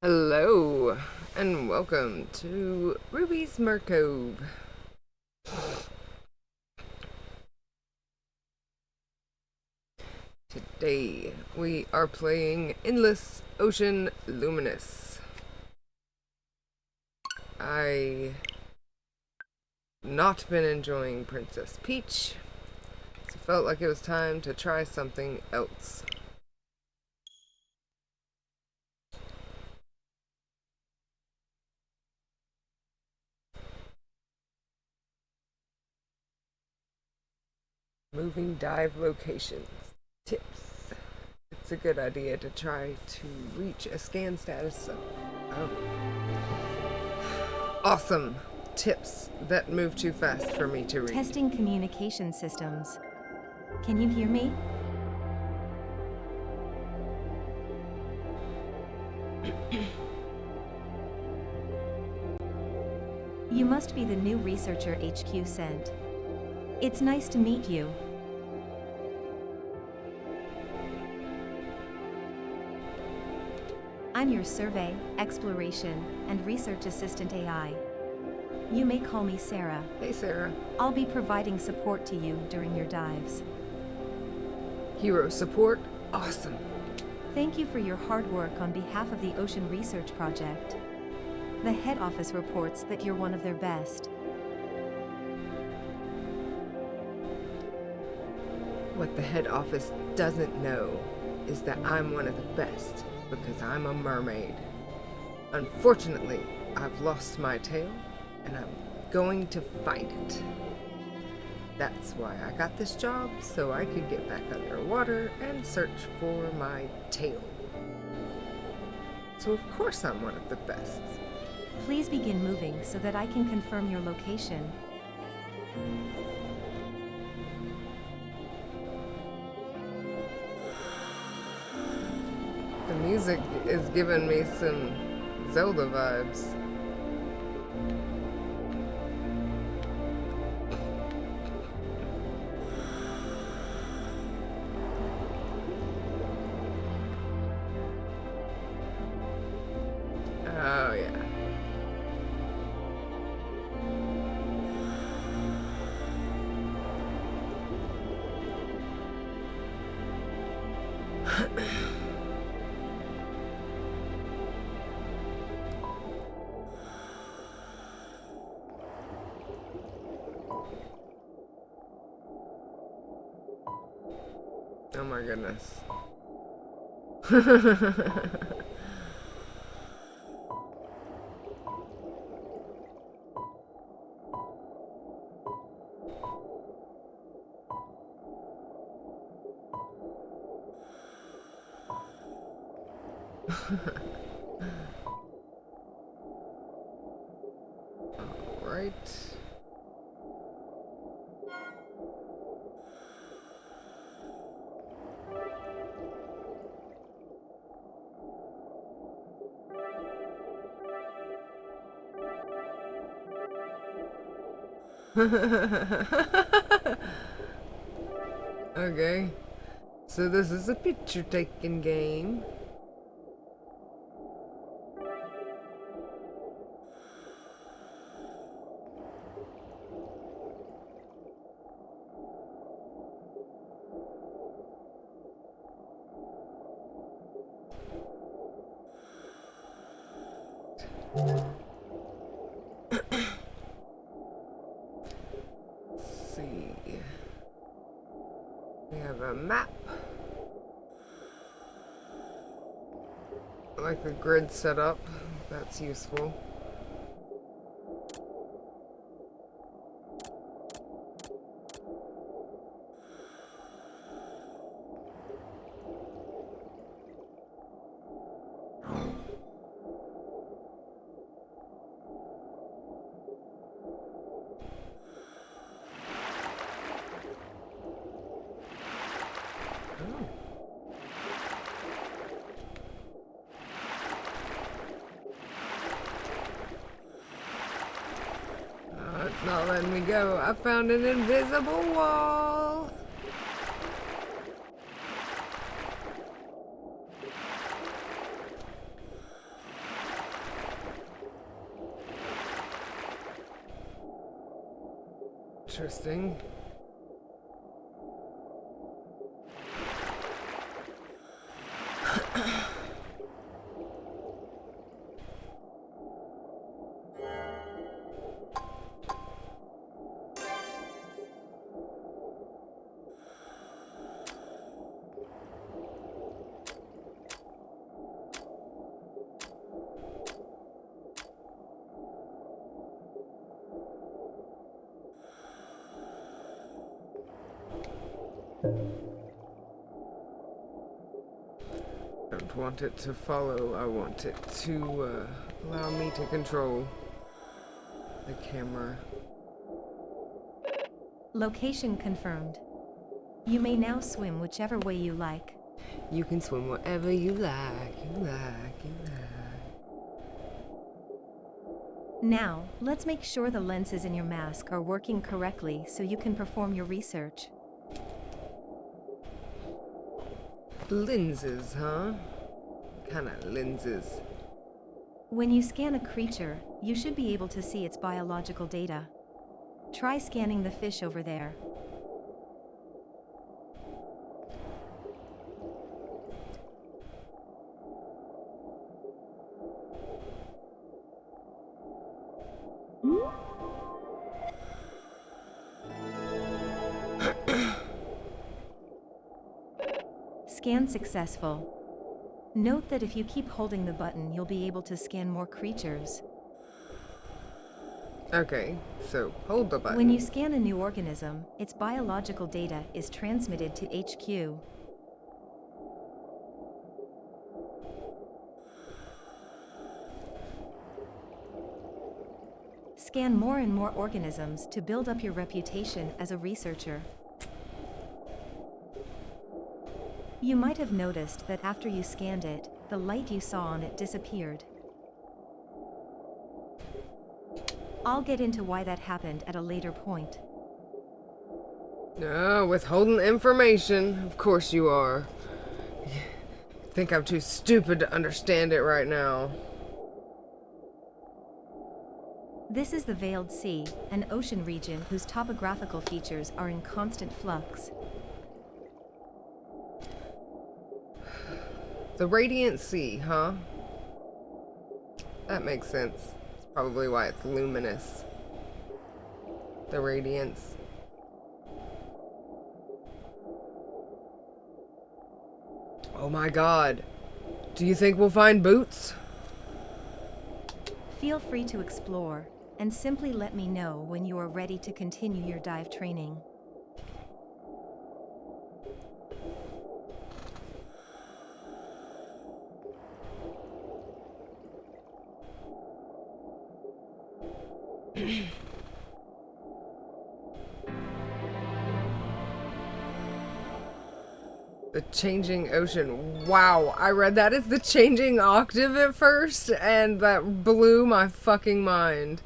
Hello, and welcome to Ruby's Cove. Today we are playing Endless Ocean Luminous. I not been enjoying Princess Peach, so felt like it was time to try something else. Moving dive locations. Tips. It's a good idea to try to reach a scan status. Oh. Awesome. Tips that move too fast for me to read. Testing communication systems. Can you hear me? You must be the new researcher HQ sent. It's nice to meet you. I'm your survey, exploration, and research assistant AI. You may call me Sarah. Hey, Sarah. I'll be providing support to you during your dives. Hero support? Awesome. Thank you for your hard work on behalf of the Ocean Research Project. The head office reports that you're one of their best. What the head office doesn't know is that I'm one of the best because I'm a mermaid. Unfortunately, I've lost my tail and I'm going to find it. That's why I got this job, so I could get back underwater and search for my tail. So of course I'm one of the best. Please begin moving so that I can confirm your location. The music is giving me some Zelda vibes. Oh, yeah. Oh my goodness. Right. Okay. So this is a picture taking game. Let's see. We have a map. I like the grid set up. That's useful. It's not letting me go. I found an invisible wall. interesting. I don't want it to follow. I want it to allow me to control the camera. Location confirmed. You may now swim whichever way you like. You can swim wherever you like, you like, you like. Now, let's make sure the lenses in your mask are working correctly so you can perform your research. Lenses, huh? What kind of lenses? When you scan a creature, you should be able to see its biological data. Try scanning the fish over there. Scan successful. Note that if you keep holding the button, you'll be able to scan more creatures. Okay, so hold the button. When you scan a new organism, its biological data is transmitted to HQ. Scan more and more organisms to build up your reputation as a researcher. You might have noticed that after you scanned it, the light you saw on it disappeared. I'll get into why that happened at a later point. No, withholding information. Of course you are. Think I'm too stupid to understand it right now. This is the Veiled Sea, an ocean region whose topographical features are in constant flux. The Radiant Sea, huh? That makes sense. It's probably why it's luminous. The radiance. Oh my god. Do you think we'll find boots? Feel free to explore, and simply let me know when you are ready to continue your dive training. The changing ocean. Wow, I read that as the changing octave at first, and that blew my fucking mind.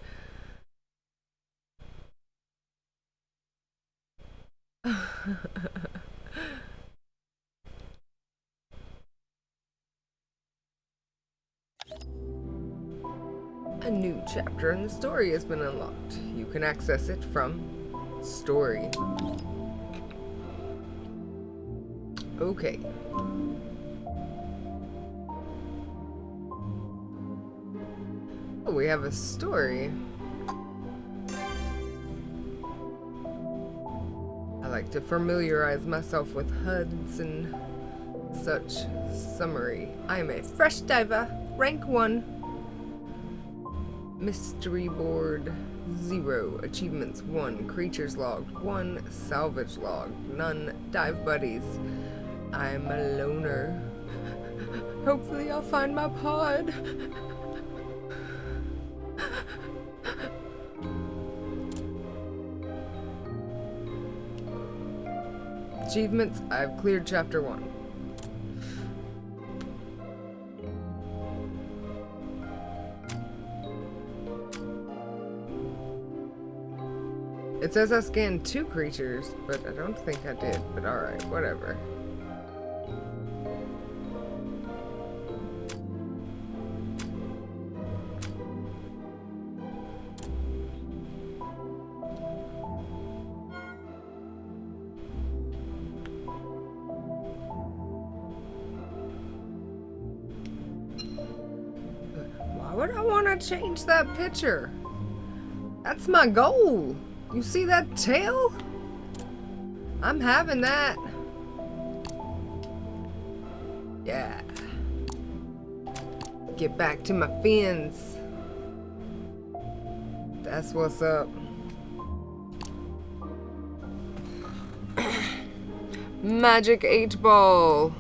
A new chapter in the story has been unlocked. You can access it from Story. Okay. Oh, we have a story. I like to familiarize myself with HUDs and such. Summary. I am a fresh diver, rank 1. Mystery board 0. Achievements 1. Creatures logged 1. Salvage logged none. Dive buddies. I'm a loner. Hopefully I'll find my pod. Achievements. I've cleared chapter 1. It says I scanned 2 creatures, but I don't think I did, but alright, whatever. would I want to change that picture? That's my goal. You see that tail? I'm having that. Yeah. Get back to my fins. That's what's up. Magic 8-ball.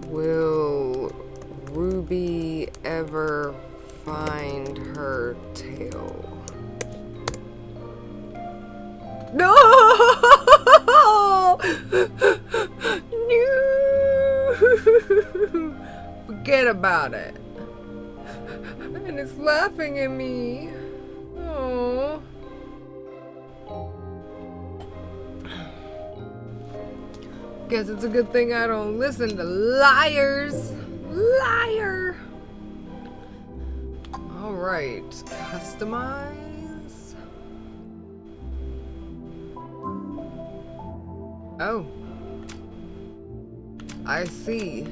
Will Ruby ever find her tail? No! No! Forget about it. And it's laughing at me. Oh. Guess it's a good thing I don't listen to liars. Liar. All right, customize. Oh, I see.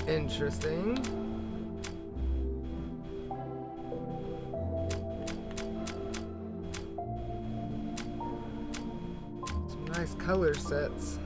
Interesting. Some nice color sets.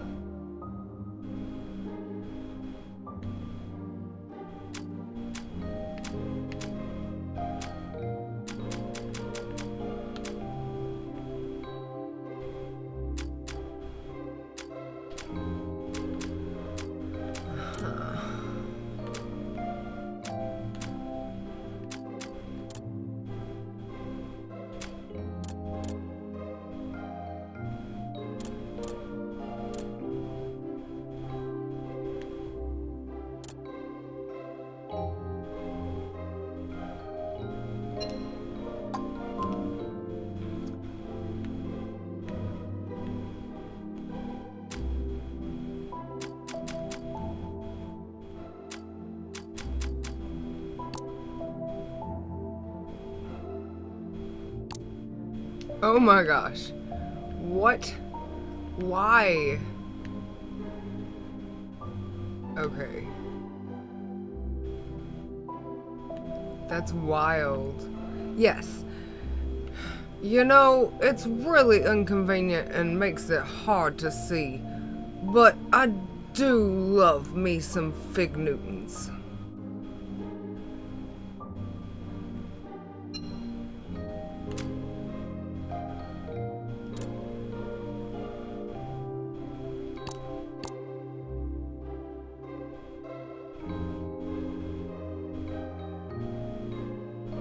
Oh my gosh. What? Why? Okay. That's wild. Yes. You know, it's really inconvenient and makes it hard to see. But I do love me some Fig Newtons.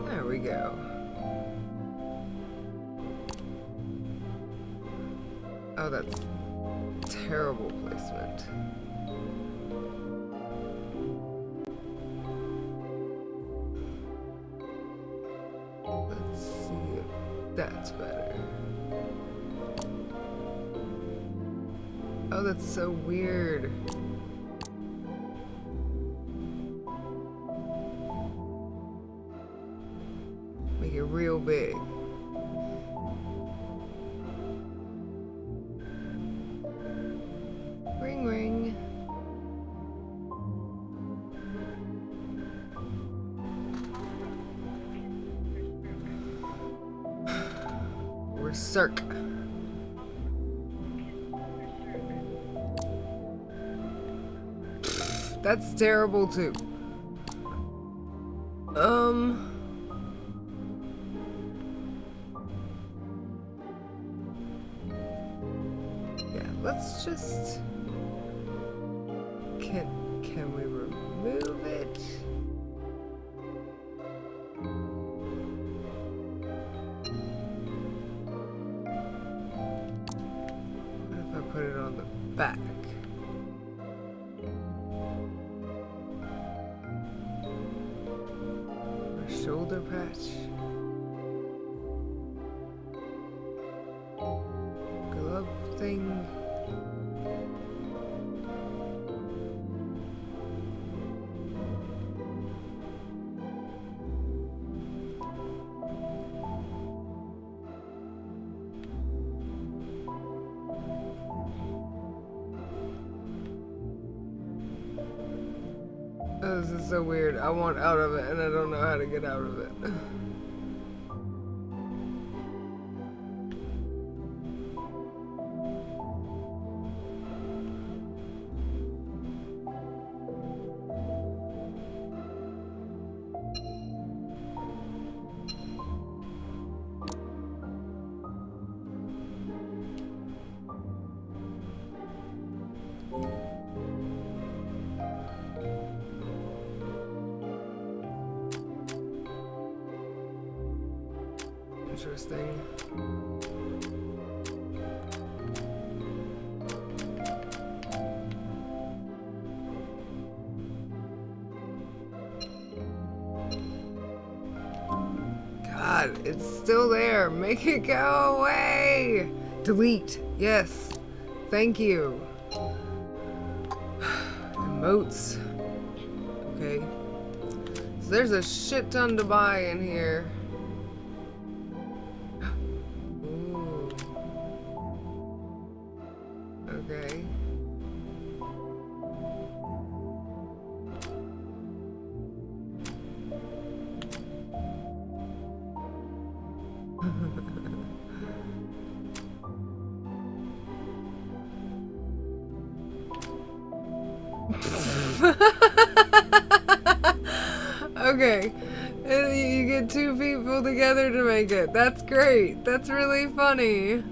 There we go. Oh, that's terrible placement. Let's see if that's better. Oh, that's so weird. Make it real big. Ring ring. We're circ. That's terrible too. Yeah, let's just can we remove it? What if I put it on the back? Shoulder patch. Glove thing. Oh, this is so weird. I want out of it and I don't know how to get out of it. Interesting. God, it's still there. Make it go away. Delete. Yes. Thank you. Emotes. Okay. So there's a shit ton to buy in here. Ooh. Okay. Okay. You get two people together to make it. That's great. That's really funny.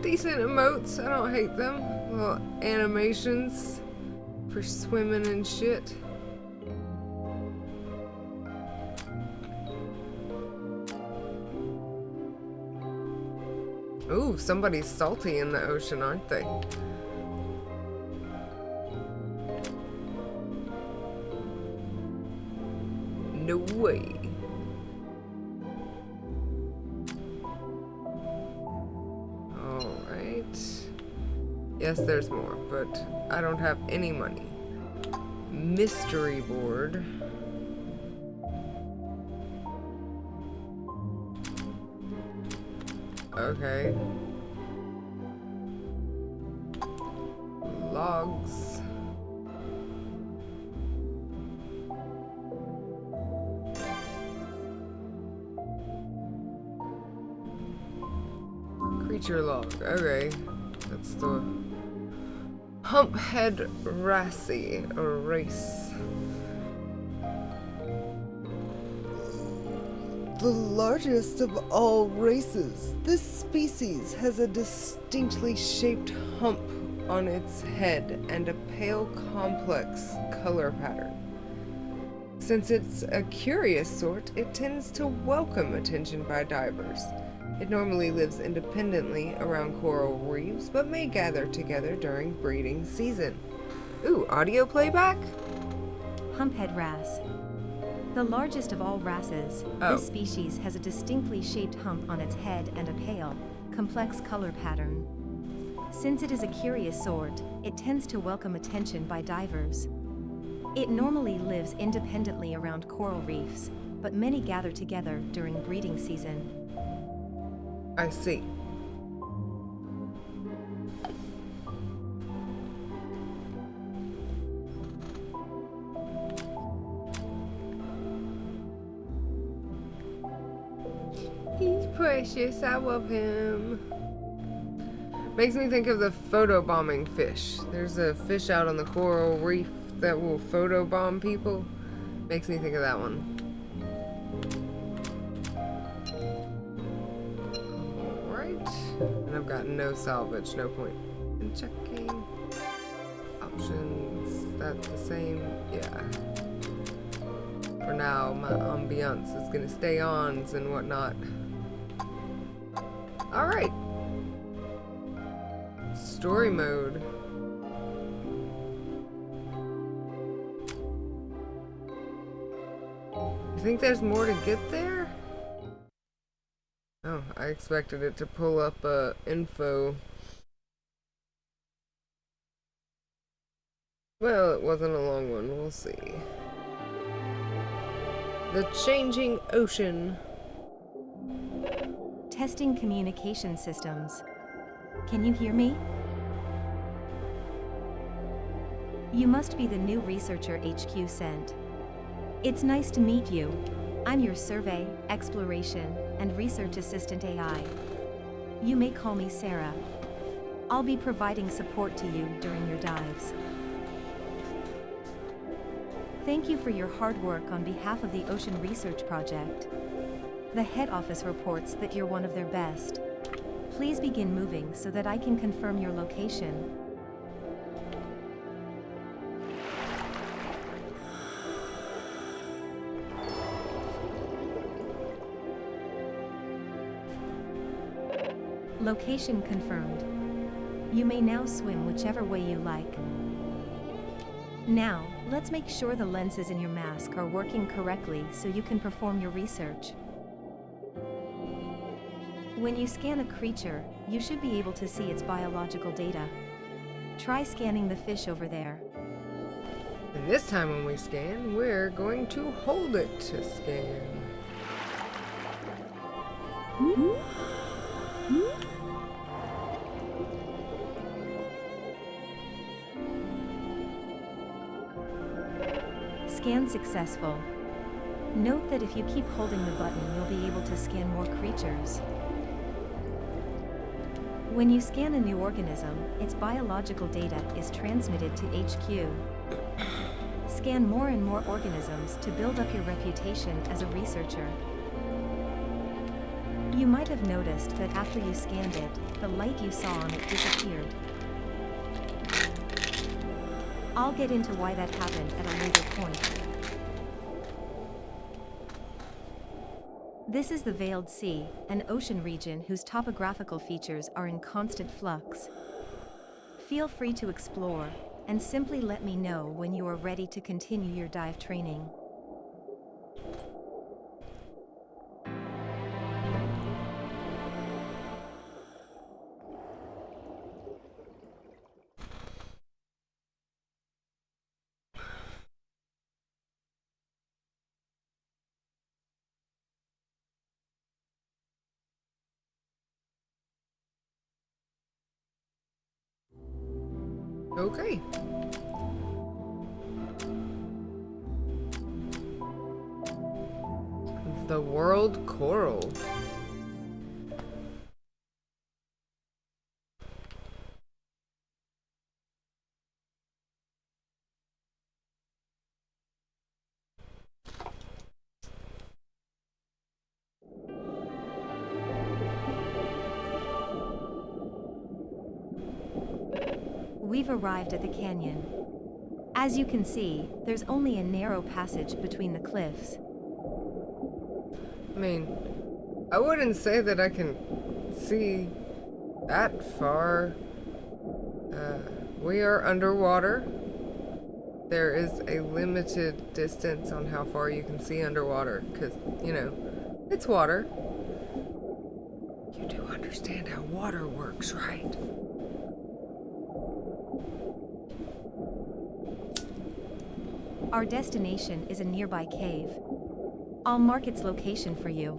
Decent emotes. I don't hate them. Little animations for swimming and shit. Ooh, somebody's salty in the ocean, aren't they? No way. Yes, there's more, but I don't have any money. Mystery board. Okay. Logs. Creature log. Okay. That's the Humphead Racy or race. The largest of all races, this species has a distinctly shaped hump on its head and a pale, complex color pattern. Since it's a curious sort, it tends to welcome attention by divers. It normally lives independently around coral reefs, but may gather together during breeding season. Ooh, audio playback? Humphead wrasse. The largest of all wrasses, this species has a distinctly shaped hump on its head and a pale, complex color pattern. Since it is a curious sort, it tends to welcome attention by divers. It normally lives independently around coral reefs, but many gather together during breeding season. I see. He's precious, I love him. Makes me think of the photobombing fish. There's a fish out on the coral reef that will photobomb people. Makes me think of that one. And I've got no salvage, no point in checking. Options, that's the same, yeah. For now, my ambiance is gonna stay ons and whatnot. Alright. Story mode. You think there's more to get there? Oh, I expected it to pull up info Well, it wasn't a long one. We'll see. The changing ocean. Testing communication systems. Can you hear me? You must be the new researcher HQ sent. It's nice to meet you. I'm your survey, exploration, and research assistant AI. You may call me Sarah. I'll be providing support to you during your dives. Thank you for your hard work on behalf of the Ocean Research Project. The head office reports that you're one of their best. Please begin moving so that I can confirm your location. Location confirmed. You may now swim whichever way you like. Now, let's make sure the lenses in your mask are working correctly so you can perform your research. When you scan a creature, you should be able to see its biological data. Try scanning the fish over there. And this time when we scan, we're going to hold it to scan. Scan successful. Note that if you keep holding the button, you'll be able to scan more creatures. When you scan a new organism, its biological data is transmitted to HQ. Scan more and more organisms to build up your reputation as a researcher. You might have noticed that after you scanned it, the light you saw on it disappeared. I'll get into why that happened at a later point. This is the Veiled Sea, an ocean region whose topographical features are in constant flux. Feel free to explore, and simply let me know when you are ready to continue your dive training. Okay. The world coral. We've arrived at the canyon. As you can see, there's only a narrow passage between the cliffs. I mean, I wouldn't say that I can see that far. We are underwater. There is a limited distance on how far you can see underwater, because, you know, it's water. You do understand how water works, right? Our destination is a nearby cave. I'll mark its location for you.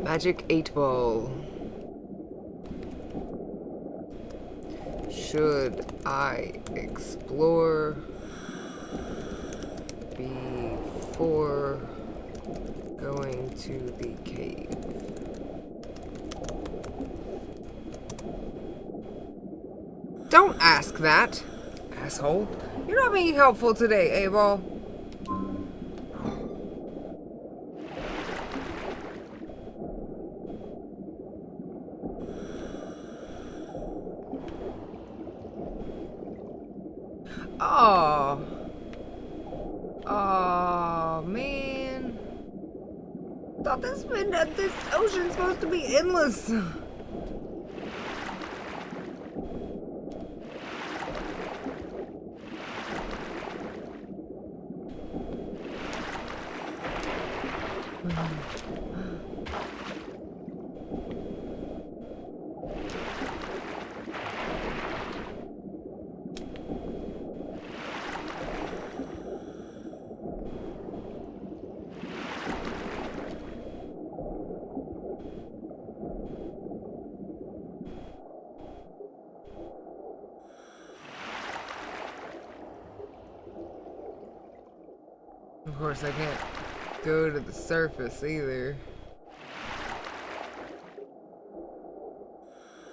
Magic 8 ball. Should I explore before going to the cave? Don't ask that, asshole. You're not being helpful today, A-ball. Oh. Oh, man. Thought this ocean's supposed to be endless. Of course, I can't go to the surface either.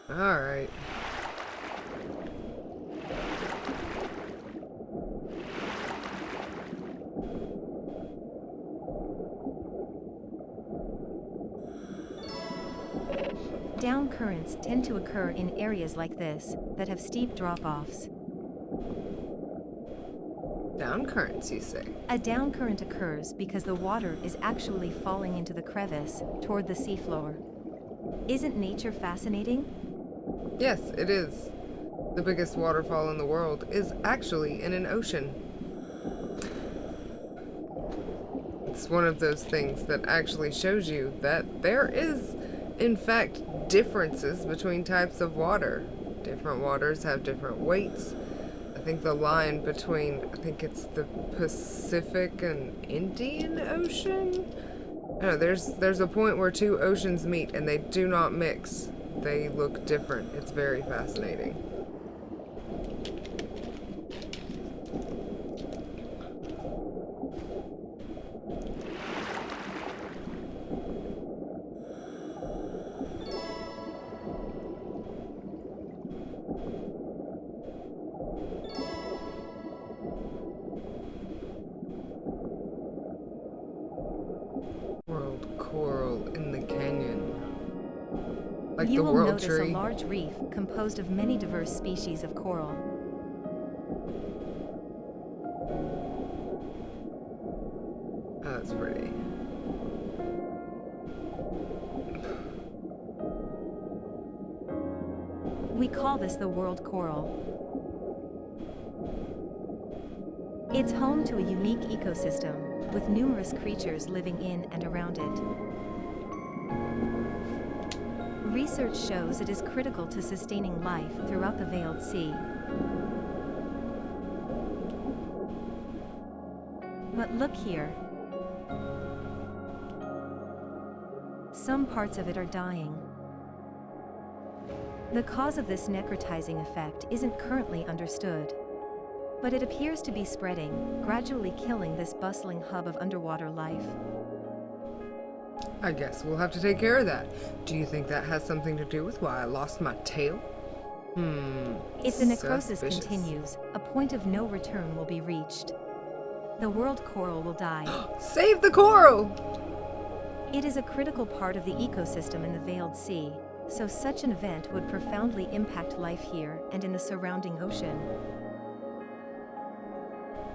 Alright. Down currents tend to occur in areas like this that have steep drop-offs. Down currents, you say? A down current occurs because the water is actually falling into the crevice toward the seafloor. Isn't nature fascinating? Yes, it is. The biggest waterfall in the world is actually in an ocean. It's one of those things that actually shows you that there is, in fact, differences between types of water. Different waters have different weights. I think the line between, I think it's the Pacific and Indian Ocean? No, there's a point where two oceans meet and they do not mix. They look different. It's very fascinating. World coral in the canyon. Like You the will world notice tree. a large reef composed of many diverse species of coral. Oh, that's pretty. We call this the world coral. It's home to a unique ecosystem, with numerous creatures living in and around it. Research shows it is critical to sustaining life throughout the Veiled Sea. But look here. Some parts of it are dying. The cause of this necrotizing effect isn't currently understood, but it appears to be spreading, gradually killing this bustling hub of underwater life. I guess we'll have to take care of that. Do you think that has something to do with why I lost my tail? If the necrosis Suspicious. continues, a point of no return will be reached. The world coral will die. Save the coral! It is a critical part of the ecosystem in the Veiled Sea, so such an event would profoundly impact life here and in the surrounding ocean.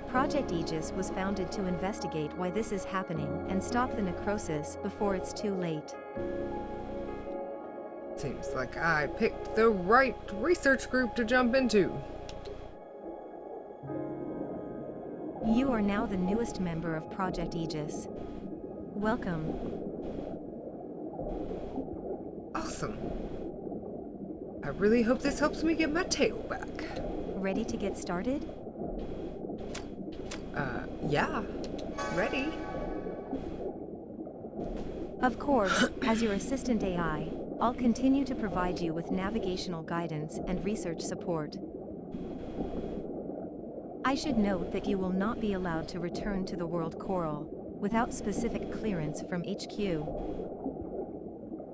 Project Aegis was founded to investigate why this is happening and stop the necrosis before it's too late. Seems like I picked the right research group to jump into. You are now the newest member of Project Aegis. Welcome. Awesome. I really hope this helps me get my tail back. Ready to get started? Yeah. Ready? Of course, as your assistant AI, I'll continue to provide you with navigational guidance and research support. I should note that you will not be allowed to return to the world coral without specific clearance from HQ.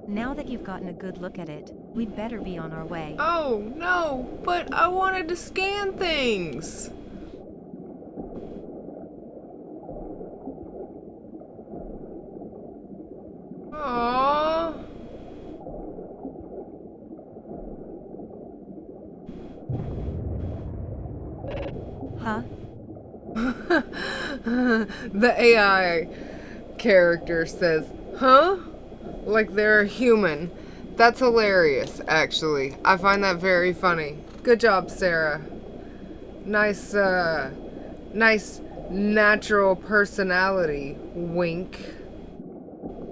Now that you've gotten a good look at it, we'd better be on our way. Oh, no, but I wanted to scan things. Aww. Huh? The AI character says, huh? Like they're a human. That's hilarious, actually. I find that very funny. Good job, Sarah. Nice natural personality. Wink.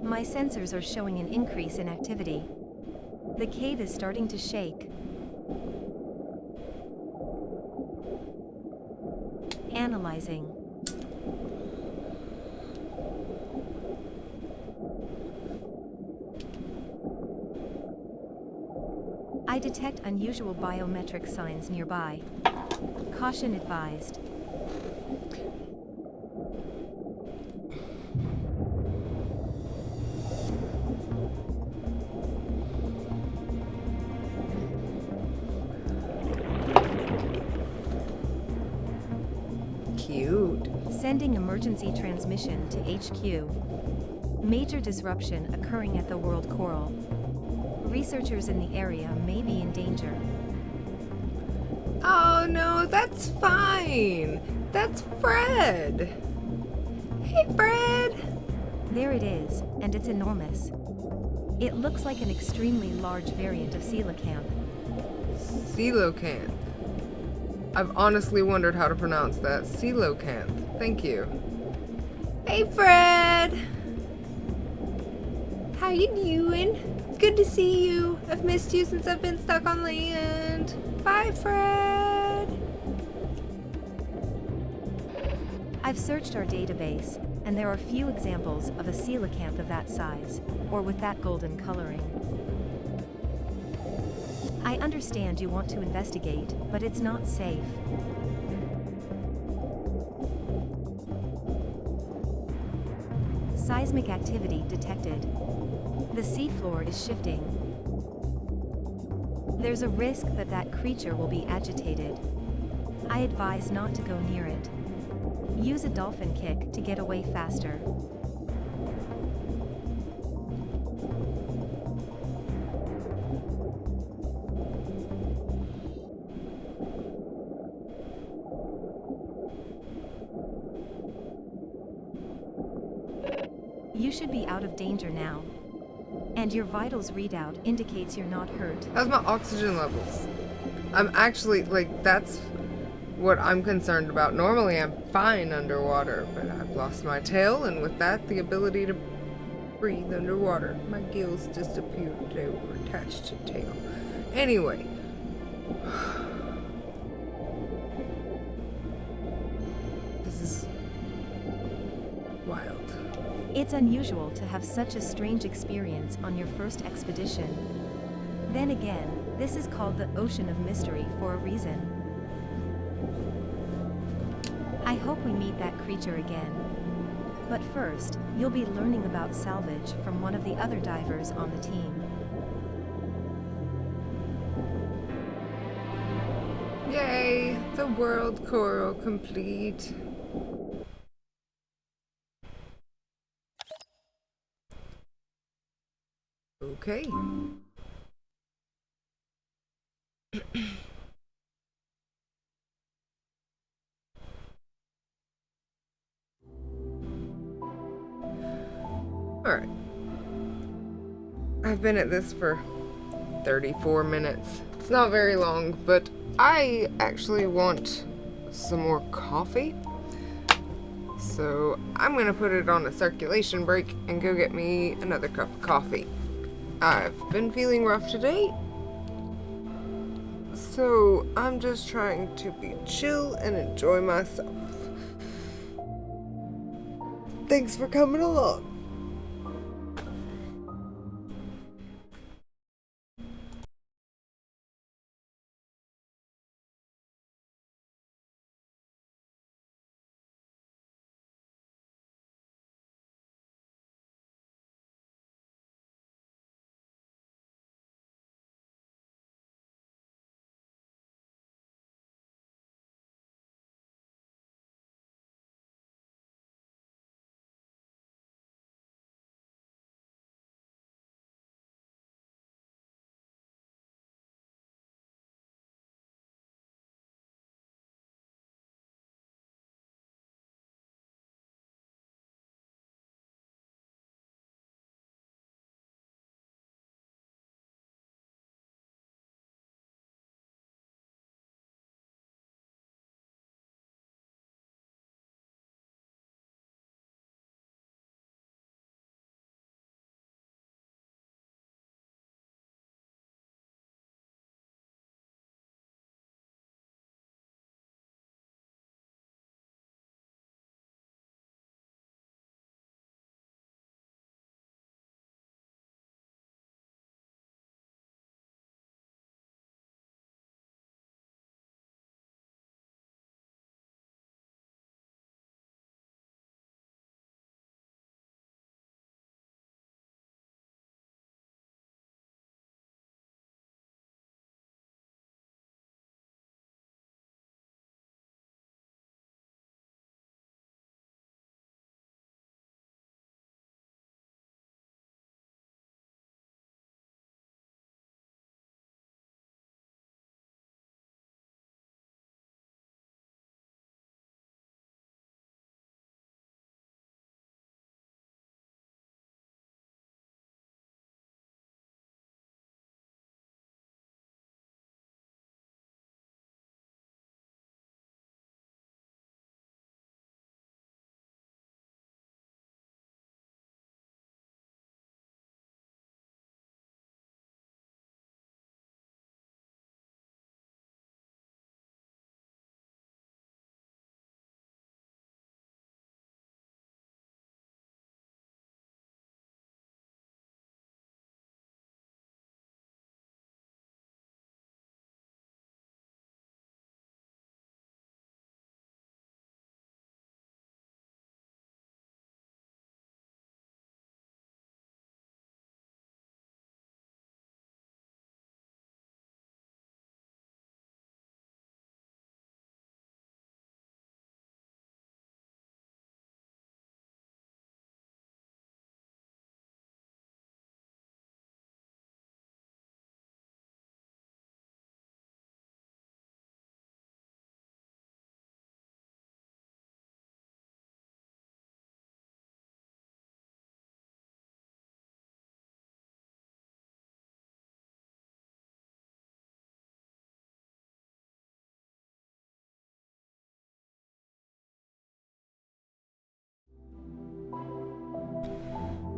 My sensors are showing an increase in activity. The cave is starting to shake. Analyzing. I detect unusual biometric signs nearby. Caution advised. Cute. Sending emergency transmission to HQ. Major disruption occurring at the world coral. Researchers in the area may be in danger. Oh no, that's fine. That's Fred. Hey, Fred. There it is, and it's enormous. It looks like an extremely large variant of coelacanth. Coelacanth. I've honestly wondered how to pronounce that. Coelacanth. Thank you. Hey, Fred. How you doing? It's good to see you. I've missed you since I've been stuck on land. Bye, Fred. I've searched our database, and there are few examples of a coelacanth of that size, or with that golden coloring. I understand you want to investigate, but it's not safe. Seismic activity detected. The seafloor is shifting. There's a risk that that creature will be agitated. I advise not to go near it. Use a dolphin kick to get away faster. You should be out of danger now. And your vitals readout indicates you're not hurt. How's my oxygen levels? I'm actually, that's what I'm concerned about. Normally I'm fine underwater, but I've lost my tail, and with that, the ability to breathe underwater. My gills disappeared. They were attached to tail. Anyway. This is wild. It's unusual to have such a strange experience on your first expedition. Then again, this is called the Ocean of Mystery for a reason. I hope we meet that creature again. But first, you'll be learning about salvage from one of the other divers on the team. Yay! The world coral complete. Okay. Alright. I've been at this for 34 minutes. It's not very long, but I actually want some more coffee. So I'm gonna put it on a circulation break and go get me another cup of coffee. I've been feeling rough today, so I'm just trying to be chill and enjoy myself. Thanks for coming along.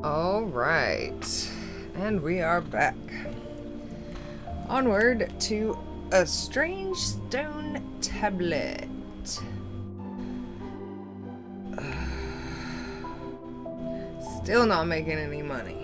All right. And we are back. Onward to a strange stone tablet. Still not making any money.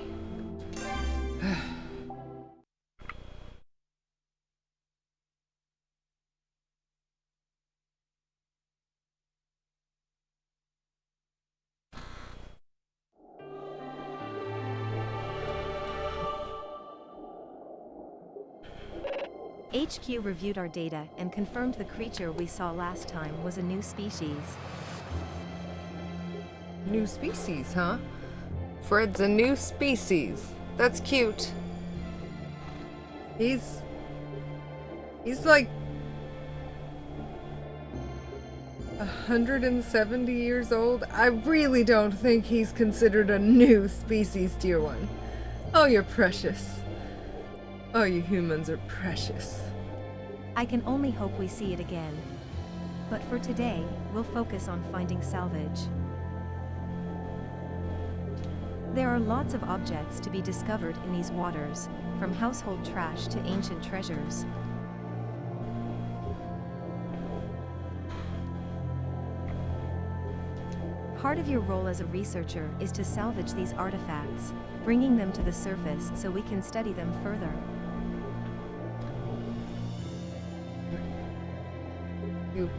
HQ reviewed our data and confirmed the creature we saw last time was a new species. New species, huh? Fred's a new species. That's cute. He's like 170 years old. I really don't think he's considered a new species, dear one. Oh, you're precious. Oh, you humans are precious. I can only hope we see it again. But for today, we'll focus on finding salvage. There are lots of objects to be discovered in these waters, from household trash to ancient treasures. Part of your role as a researcher is to salvage these artifacts, bringing them to the surface so we can study them further. You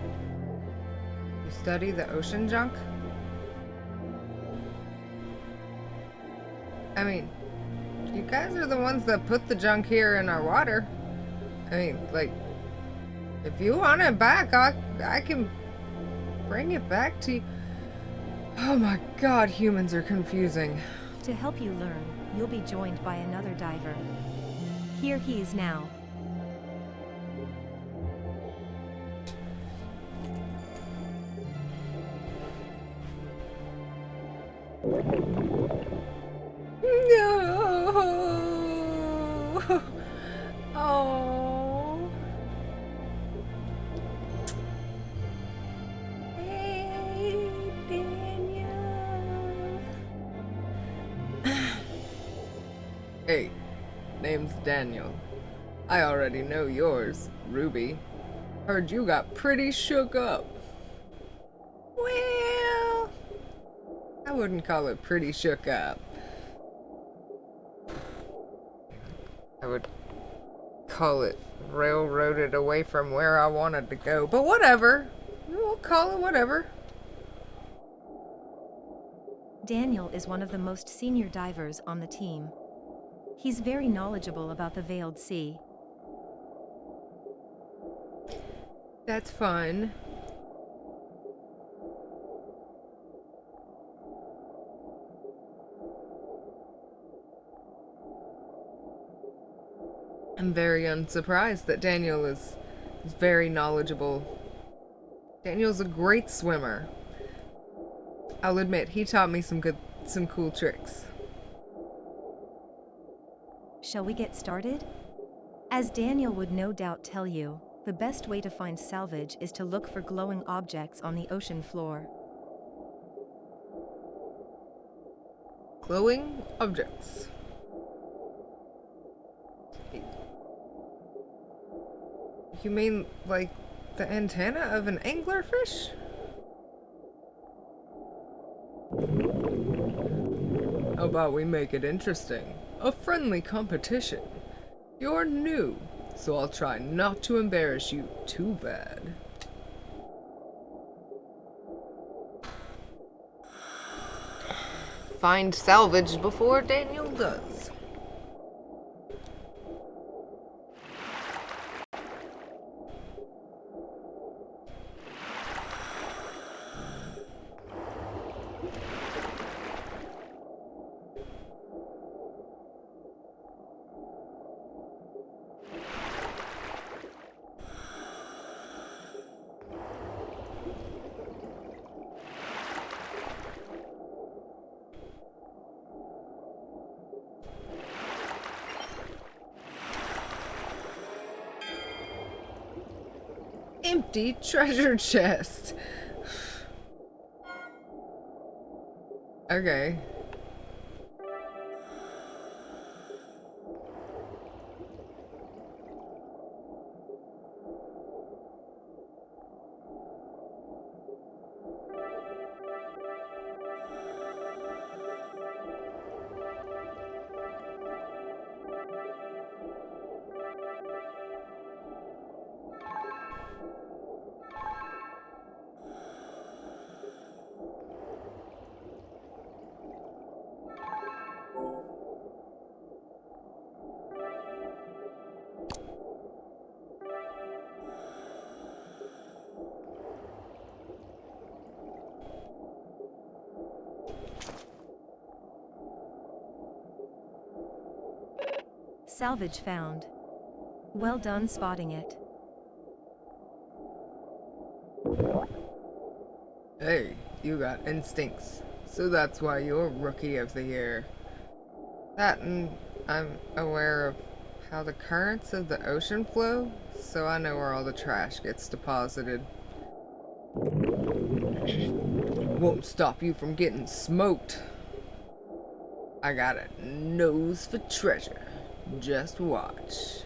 study the ocean junk? I mean, you guys are the ones that put the junk here in our water. I mean, like, if you want it back, I can bring it back to you. Oh my god, humans are confusing. To help you learn, you'll be joined by another diver. Here he is now. No. Oh. Hey, Daniel. Hey, name's Daniel. I already know yours, Ruby. Heard you got pretty shook up. Well, I wouldn't call it pretty shook up. I would call it railroaded away from where I wanted to go. But whatever. We'll call it whatever. Daniel is one of the most senior divers on the team. He's very knowledgeable about the Veiled Sea. That's fun. I'm very unsurprised that Daniel is very knowledgeable. Daniel's a great swimmer. I'll admit, he taught me some cool tricks. Shall we get started? As Daniel would no doubt tell you, the best way to find salvage is to look for glowing objects on the ocean floor. Glowing objects. You mean like the antenna of an anglerfish? How about we make it interesting? A friendly competition. You're new, so I'll try not to embarrass you too bad. Find salvage before Daniel does. Empty treasure chest. Salvage found. Well done spotting it. Hey, you got instincts. So that's why you're Rookie of the Year. That and I'm aware of how the currents of the ocean flow, so I know where all the trash gets deposited. Won't stop you from getting smoked. I got a nose for treasure. Just watch.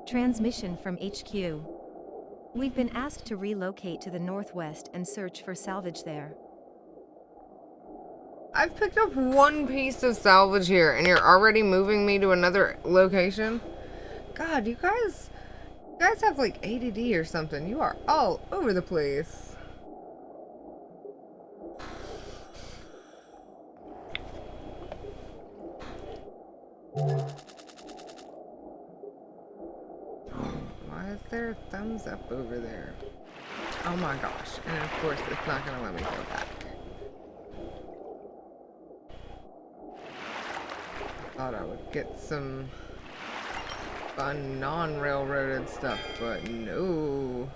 Transmission from HQ. We've been asked to relocate to the northwest and search for salvage there. I've picked up one piece of salvage here, and you're already moving me to another location? God, you guys have like ADD or something. You are all over the place. Why is there a thumbs up over there? Oh my gosh. And of course, it's not going to let me go back. I thought I would get some fun non-railroaded stuff, but no.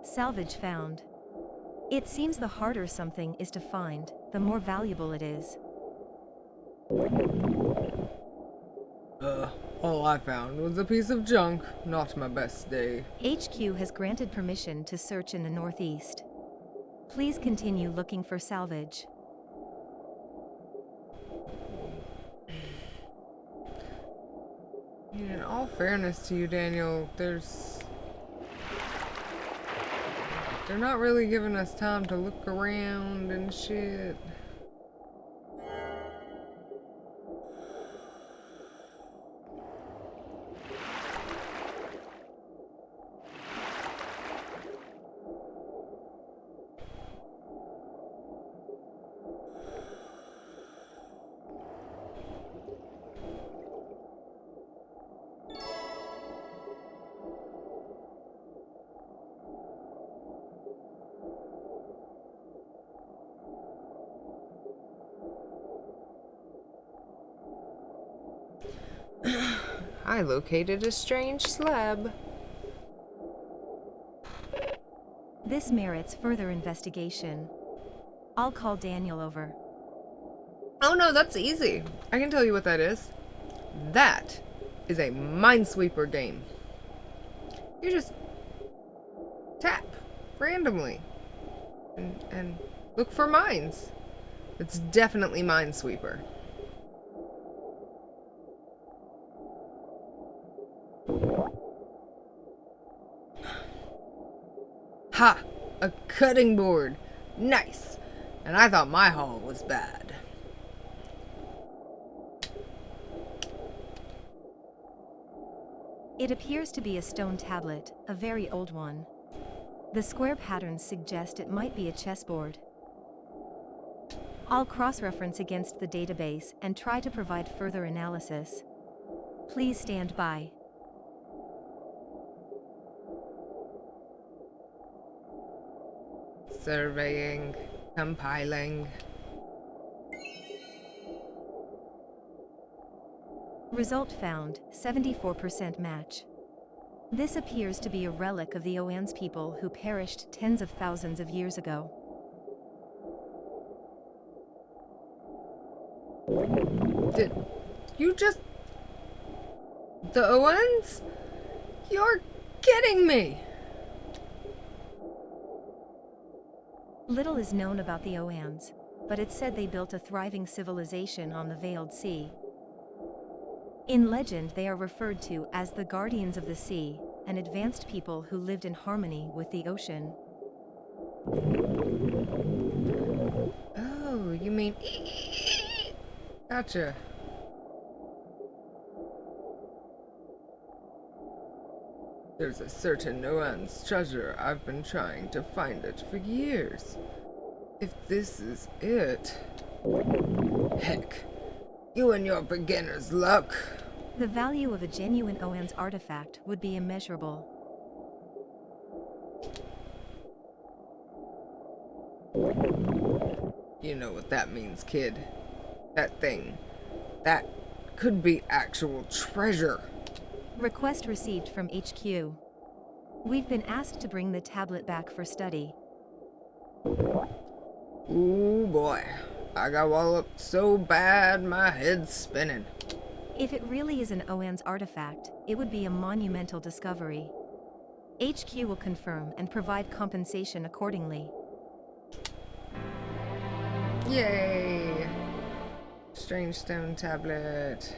Salvage found. It seems the harder something is to find, the more valuable it is. All I found was a piece of junk. Not my best day. HQ has granted permission to search in the northeast. Please continue looking for salvage. In all fairness to you, Daniel, they're not really giving us time to look around and shit. I located a strange slab. This merits further investigation. I'll call Daniel over. Oh no, that's easy. I can tell you what that is. That is a Minesweeper game. You just tap randomly and look for mines. It's definitely Minesweeper. Ha! A cutting board. Nice. And I thought my haul was bad. It appears to be a stone tablet, a very old one. The square patterns suggest it might be a chessboard. I'll cross-reference against the database and try to provide further analysis. Please stand by. Surveying, compiling. Result found, 74% match. This appears to be a relic of the Oan's people who perished tens of thousands of years ago. Did you just... The Owens? You're kidding me! Little is known about the Oans, but it's said they built a thriving civilization on the Veiled Sea. In legend, they are referred to as the Guardians of the Sea, an advanced people who lived in harmony with the ocean. Oh, you mean... Gotcha. There's a certain Noan's treasure. I've been trying to find it for years. If this is it... Heck, you and your beginner's luck. The value of a genuine Oan's artifact would be immeasurable. You know what that means, kid. That thing. That could be actual treasure. Request received from HQ. We've been asked to bring the tablet back for study. Ooh boy. I got walloped so bad my head's spinning. If it really is an Oan's artifact, it would be a monumental discovery. HQ will confirm and provide compensation accordingly. Yay! Strange stone tablet.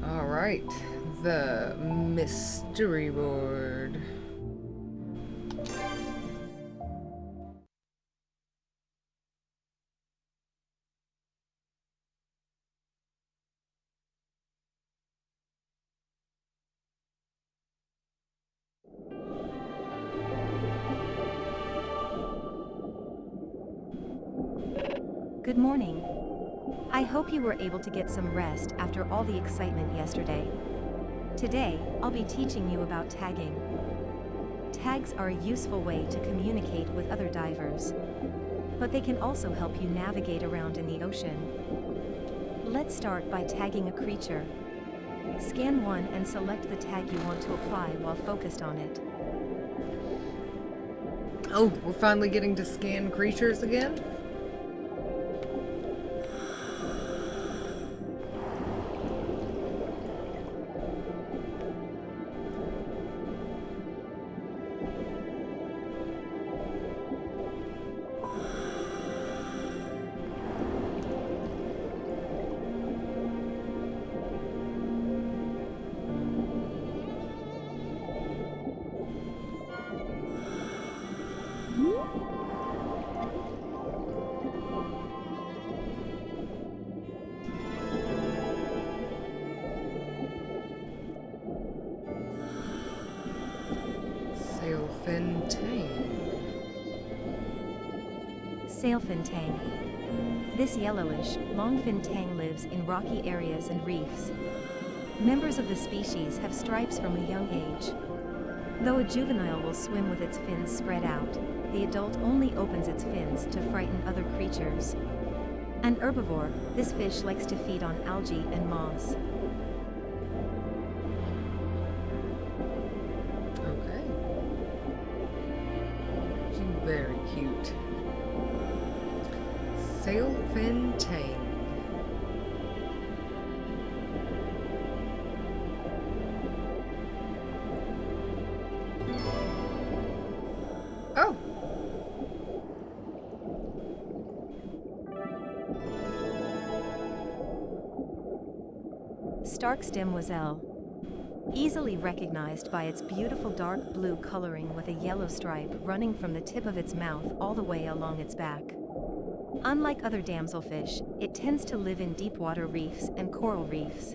Alright, the mystery board. Good morning. I hope you were able to get some rest after all the excitement yesterday. Today, I'll be teaching you about tagging. Tags are a useful way to communicate with other divers, but they can also help you navigate around in the ocean. Let's start by tagging a creature. Scan one and select the tag you want to apply while focused on it. Oh, we're finally getting to scan creatures again? Sailfin Tang. Sailfin tang. This yellowish, longfin tang lives in rocky areas and reefs. Members of the species have stripes from a young age. Though a juvenile will swim with its fins spread out, the adult only opens its fins to frighten other creatures. An herbivore, this fish likes to feed on algae and moss. Okay. She's very cute. Sailfin Tang. Oh! Stark's demoiselle. Easily recognized by its beautiful dark blue coloring with a yellow stripe running from the tip of its mouth all the way along its back. Unlike other damselfish, it tends to live in deep water reefs and coral reefs.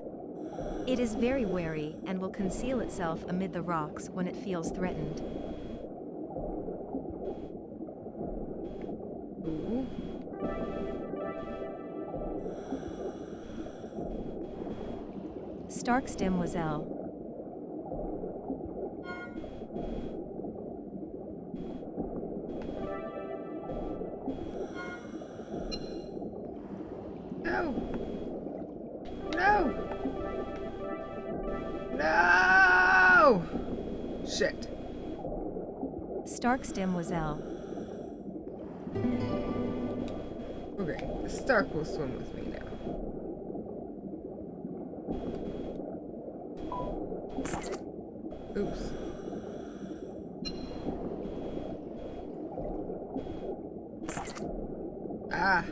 It is very wary and will conceal itself amid the rocks when it feels threatened. Ooh. Stark's demoiselle. No! No! No! Shit. Stark's demoiselle. Okay, Stark will swim with me now. Oops. Ah.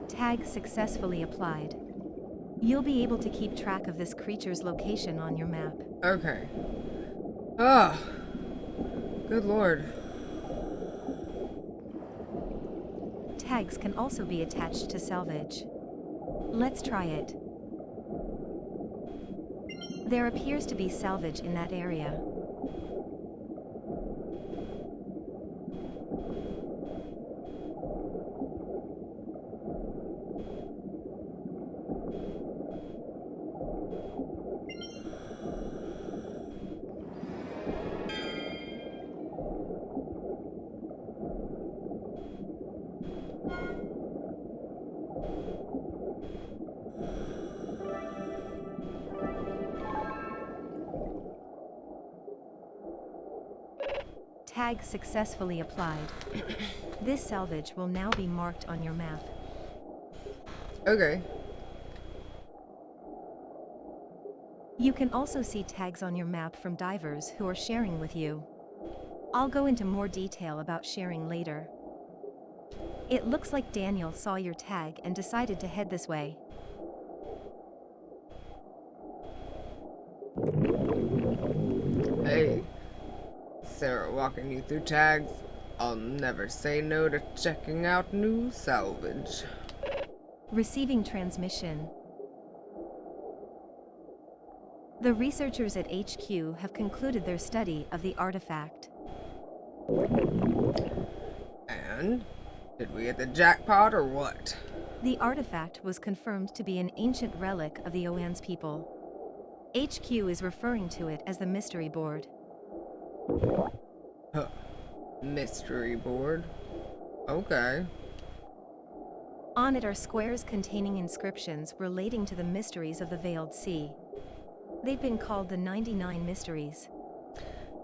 Tag successfully applied. You'll be able to keep track of this creature's location on your map. Okay. Oh. Good lord. Tags can also be attached to salvage. Let's try it. There appears to be salvage in that area. Tag successfully applied. This salvage will now be marked on your map. Okay. You can also see tags on your map from divers who are sharing with you. I'll go into more detail about sharing later. It looks like Daniel saw your tag and decided to head this way. Hey, Sarah walking you through tags. I'll never say no to checking out new salvage. Receiving transmission. The researchers at HQ have concluded their study of the artifact. And? Did we hit the jackpot or what? The artifact was confirmed to be an ancient relic of the Oan's people. HQ is referring to it as the Mystery Board. Huh. Mystery board? Okay. On it are squares containing inscriptions relating to the mysteries of the Veiled Sea. They've been called the 99 Mysteries.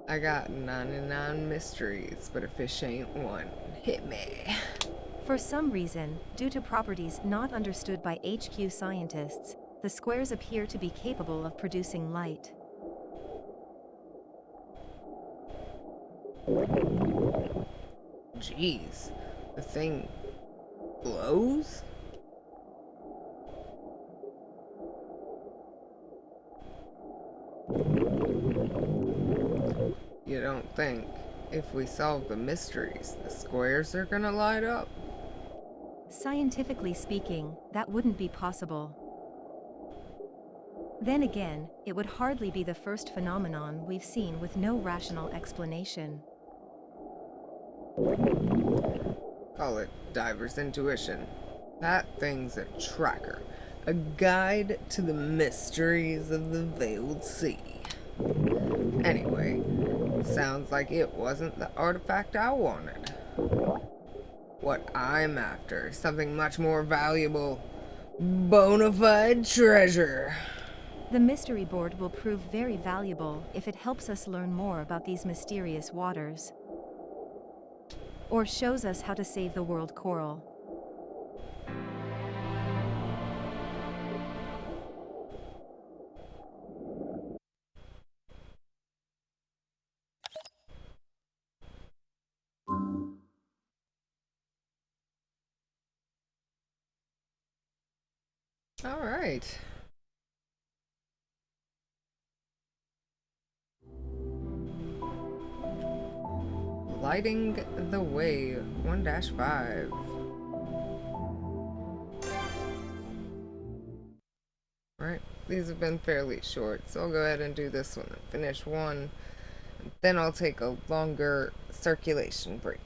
I got 99 mysteries, but a fish ain't one. Hit me. For some reason, due to properties not understood by HQ scientists, the squares appear to be capable of producing light. Jeez, the thing glows? You don't think if we solve the mysteries, the squares are gonna light up? Scientifically speaking, that wouldn't be possible. Then again, it would hardly be the first phenomenon we've seen with no rational explanation. Call it diver's intuition. That thing's a tracker. A guide to the mysteries of the Veiled Sea. Anyway, sounds like it wasn't the artifact I wanted. What I'm after, something much more valuable. Bona fide treasure. The Mystery Board will prove very valuable if it helps us learn more about these mysterious waters. Or shows us how to save the world coral. All right. Lighting the Way 1-5. Alright, these have been fairly short, so I'll go ahead and do this one and finish one. Then I'll take a longer circulation break.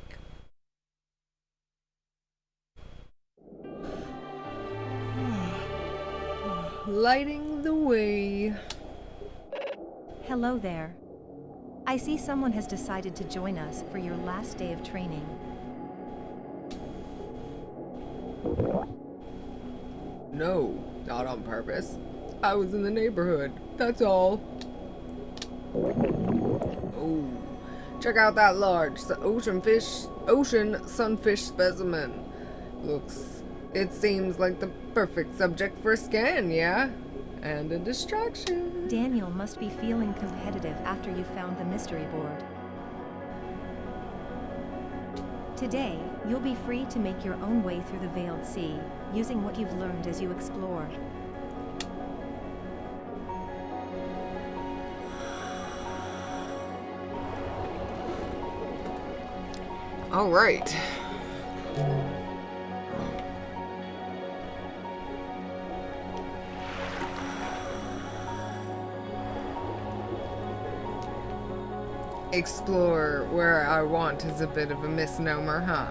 Lighting the way. Hello there. I see someone has decided to join us for your last day of training. No, not on purpose. I was in the neighborhood, that's all. Oh, check out that large ocean sunfish specimen. It seems like the perfect subject for a scan, yeah? And a distraction. Daniel must be feeling competitive after you found the mystery board. Today, you'll be free to make your own way through the Veiled Sea, using what you've learned as you explore. All right. Explore where I want is a bit of a misnomer, huh?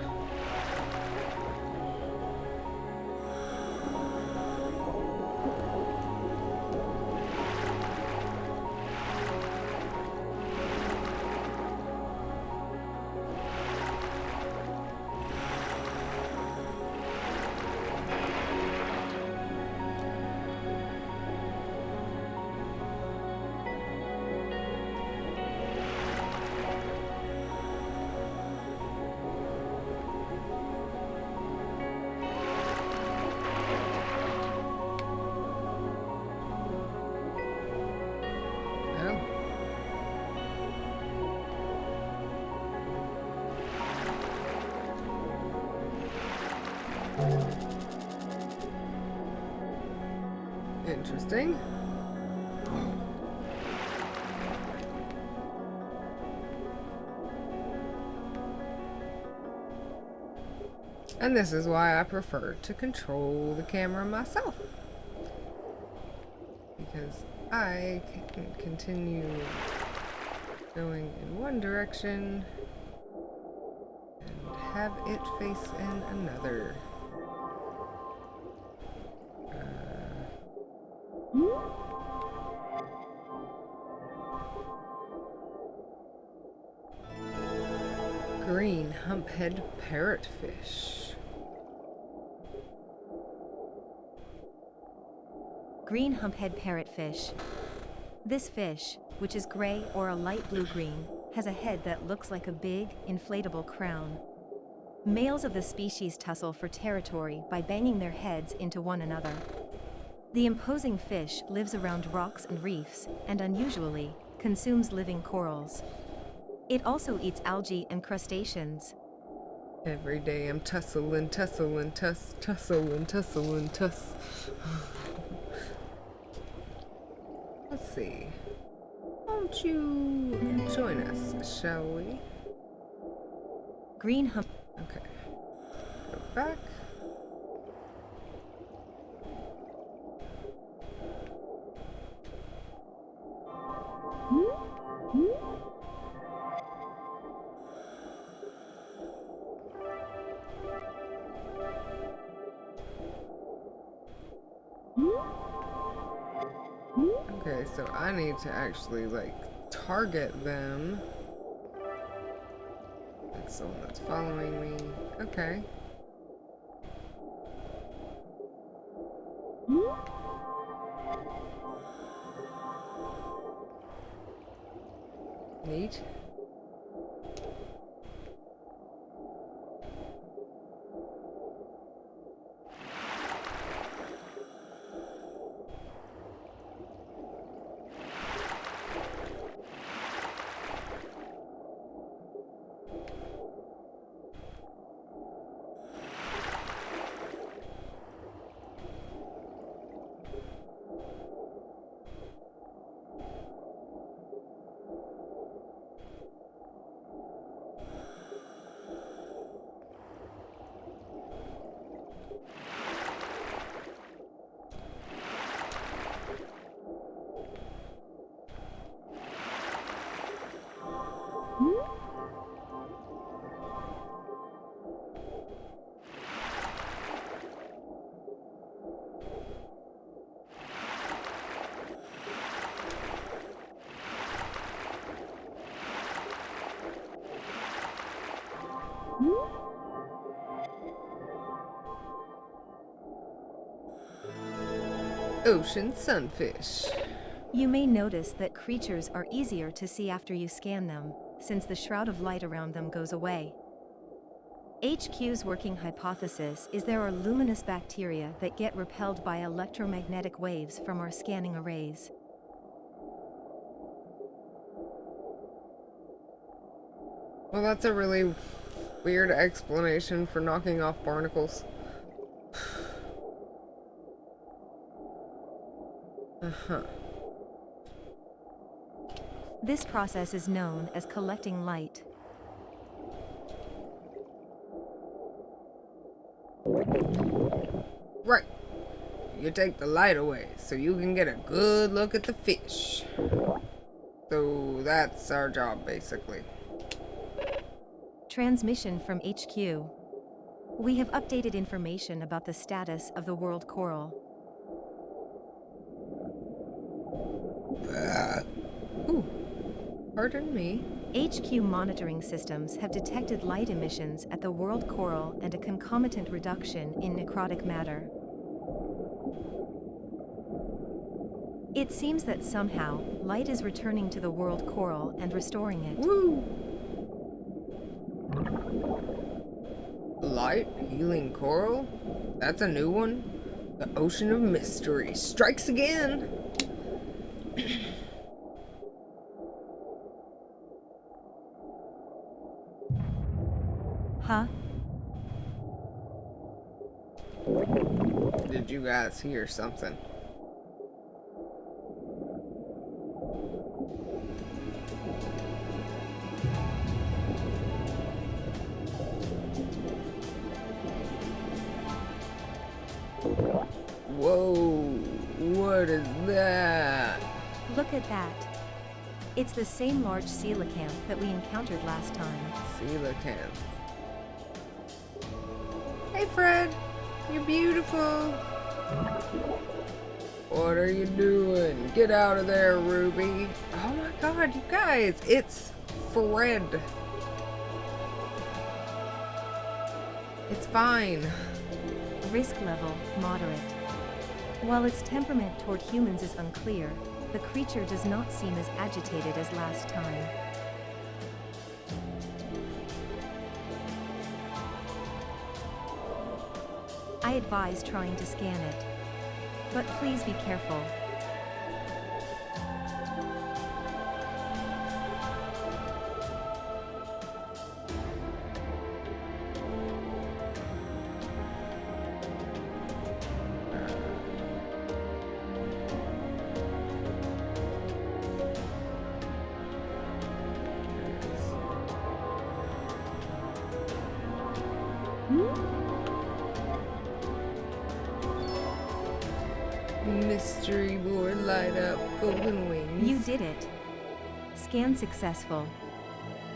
Interesting. And this is why I prefer to control the camera myself. Because I can continue going in one direction and have it face in another. Green humphead parrotfish. Green humphead parrotfish. This fish, which is gray or a light blue-green, has a head that looks like a big, inflatable crown. Males of the species tussle for territory by banging their heads into one another. The imposing fish lives around rocks and reefs, and unusually, consumes living corals. It also eats algae and crustaceans. Every day I'm tussling. Let's see. Won't you join us, shall we? Green hump. Okay. Go back. Okay, so I need to actually, like, target them. Like someone that's following me. Okay. Neat. Ocean sunfish. You may notice that creatures are easier to see after you scan them, since the shroud of light around them goes away. HQ's working hypothesis is there are luminous bacteria that get repelled by electromagnetic waves from our scanning arrays. Well, that's a really weird explanation for knocking off barnacles. Uh-huh. This process is known as collecting light. Right. You take the light away so you can get a good look at the fish. So that's our job, basically. Transmission from HQ. We have updated information about the status of the world coral. Ooh. Pardon me. HQ monitoring systems have detected light emissions at the world coral and a concomitant reduction in necrotic matter. It seems that somehow, light is returning to the world coral and restoring it. Woo! Light healing coral? That's a new one. The ocean of mystery strikes again. Huh? Did you guys hear something? Whoa, what is that? Look at that. It's the same large coelacanth that we encountered last time. Coelacanth. Hey Fred, you're beautiful. What are you doing? Get out of there, Ruby. Oh my god, you guys, it's Fred. It's fine. Risk level, moderate. While its temperament toward humans is unclear, the creature does not seem as agitated as last time. I advise trying to scan it. But please be careful. Mystery board light up, golden wings. You did it. Scan successful.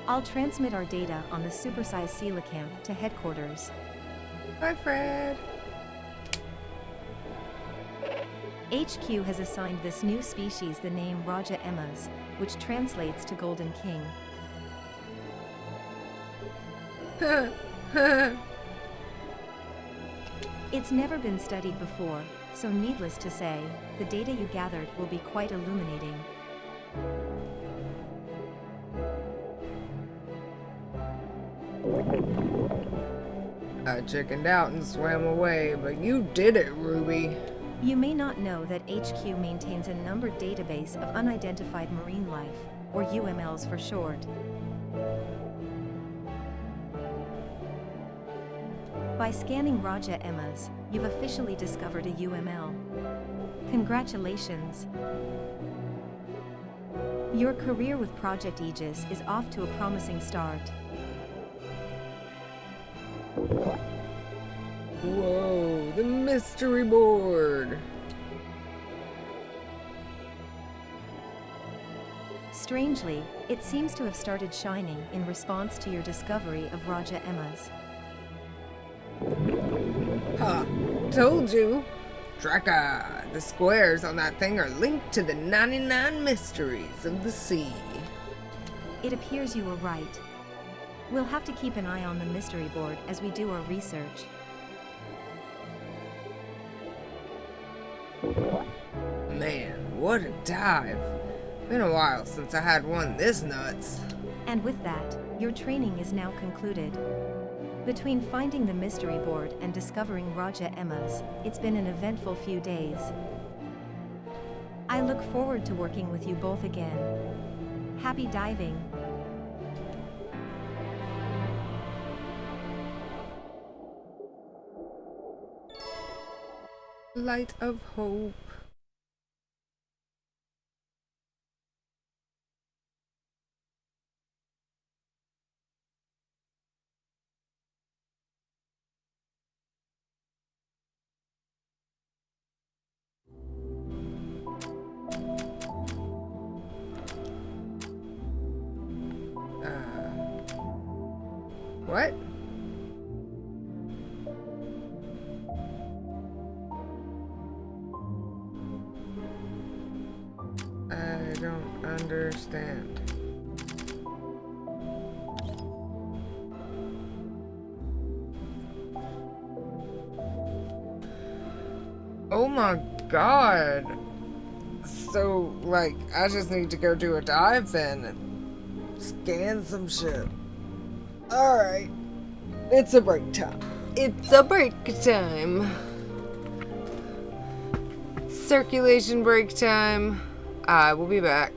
I'll transmit our data on the supersized coelacanth to headquarters. Bye, Fred. HQ has assigned this new species the name Raja Emmas, which translates to Golden King. It's never been studied before, so needless to say, the data you gathered will be quite illuminating. I chickened out and swam away, but you did it, Ruby. You may not know that HQ maintains a numbered database of unidentified marine life, or UMLs for short. By scanning Raja Emmas, you've officially discovered a UML. Congratulations! Your career with Project Aegis is off to a promising start. Whoa, the mystery board. Strangely, it seems to have started shining in response to your discovery of Raja Emmas. Ha! Told you. Draka, the squares on that thing are linked to the 99 mysteries of the sea. It appears you were right. We'll have to keep an eye on the mystery board as we do our research. Man, what a dive. Been a while since I had one this nuts. And with that, your training is now concluded. Between finding the mystery board and discovering Raja Emma's, it's been an eventful few days. I look forward to working with you both again. Happy diving! Light of hope. What? I don't understand. Oh my god. So, like, I just need to go do a dive then and scan some shit. Alright. It's a break time. It's a break time. Circulation break time. I will be back.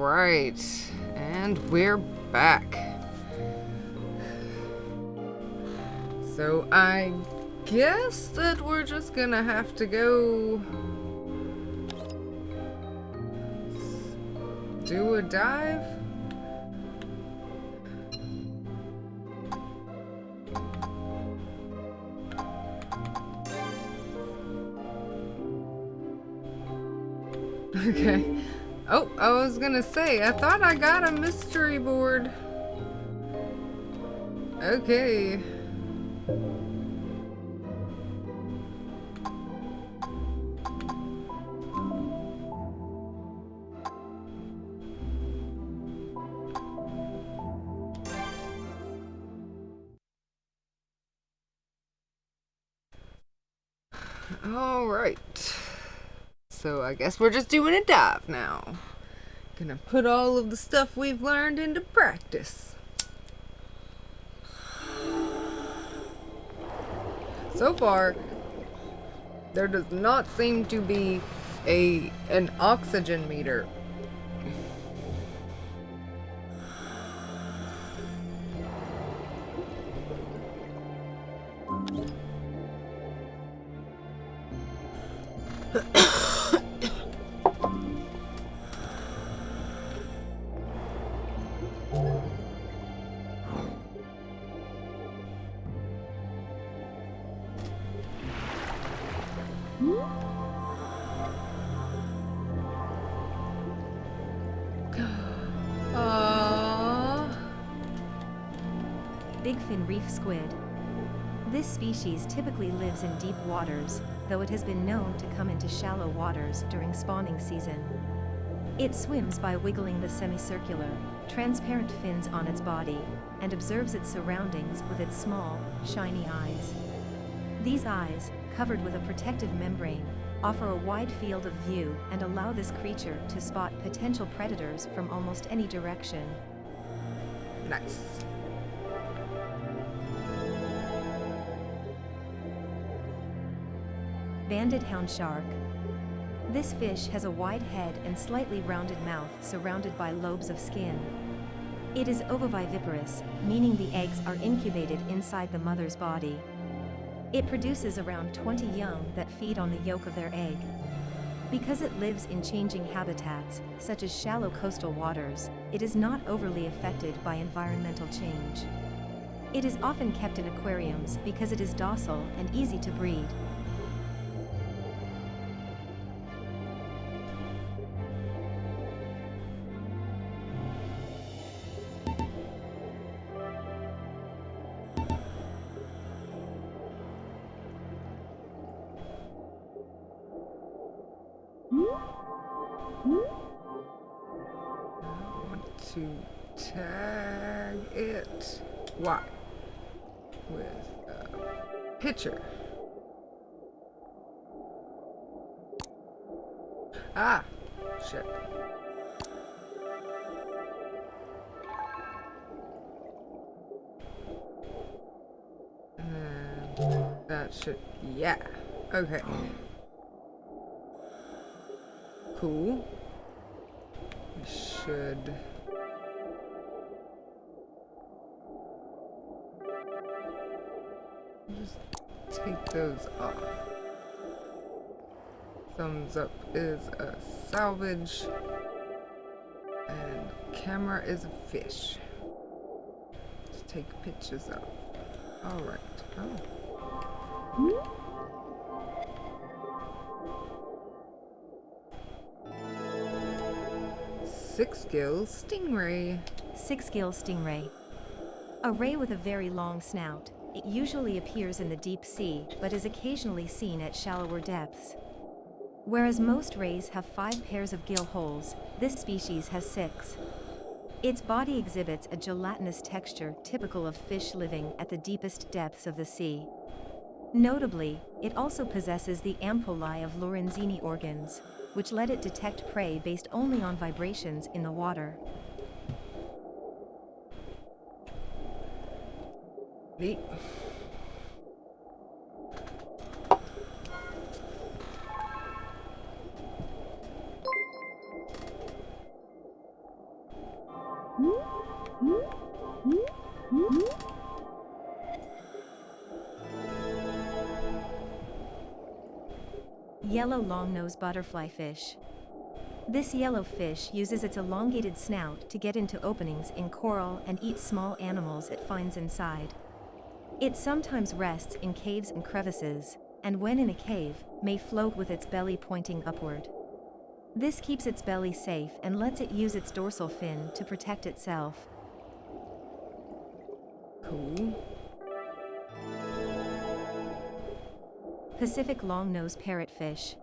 right, and we're back. So I guess that we're just gonna have to go do a dive. Okay. Oh, I was gonna say, I thought I got a mystery board. Okay. All right. So I guess we're just doing a dive now. Gonna put all of the stuff we've learned into practice. So far, there does not seem to be an oxygen meter. Bigfin reef squid. This species typically lives in deep waters, though it has been known to come into shallow waters during spawning season. It swims by wiggling the semicircular, transparent fins on its body, and observes its surroundings with its small, shiny eyes. These eyes, covered with a protective membrane, offer a wide field of view and allow this creature to spot potential predators from almost any direction. Nice. Banded hound shark. This fish has a wide head and slightly rounded mouth surrounded by lobes of skin. It is ovoviviparous, meaning the eggs are incubated inside the mother's body. It produces around 20 young that feed on the yolk of their egg. Because it lives in changing habitats, such as shallow coastal waters, it is not overly affected by environmental change. It is often kept in aquariums because it is docile and easy to breed. To tag it. Why? With a picture. Ah, shit. And that should, yeah. Okay. Cool. We should. Just take those off. Thumbs up is a salvage. And camera is a fish. Just take pictures of. Alright. Oh. 6-gill stingray. 6-gill stingray. A ray with a very long snout. It usually appears in the deep sea, but is occasionally seen at shallower depths. Whereas most rays have 5 pairs of gill holes, this species has 6. Its body exhibits a gelatinous texture typical of fish living at the deepest depths of the sea. Notably, it also possesses the ampullae of Lorenzini organs, which let it detect prey based only on vibrations in the water. Neat. Yellow long-nosed butterfly fish. This yellow fish uses its elongated snout to get into openings in coral and eat small animals it finds inside. It sometimes rests in caves and crevices, and when in a cave, may float with its belly pointing upward. This keeps its belly safe and lets it use its dorsal fin to protect itself. Cool. Pacific long-nosed parrotfish.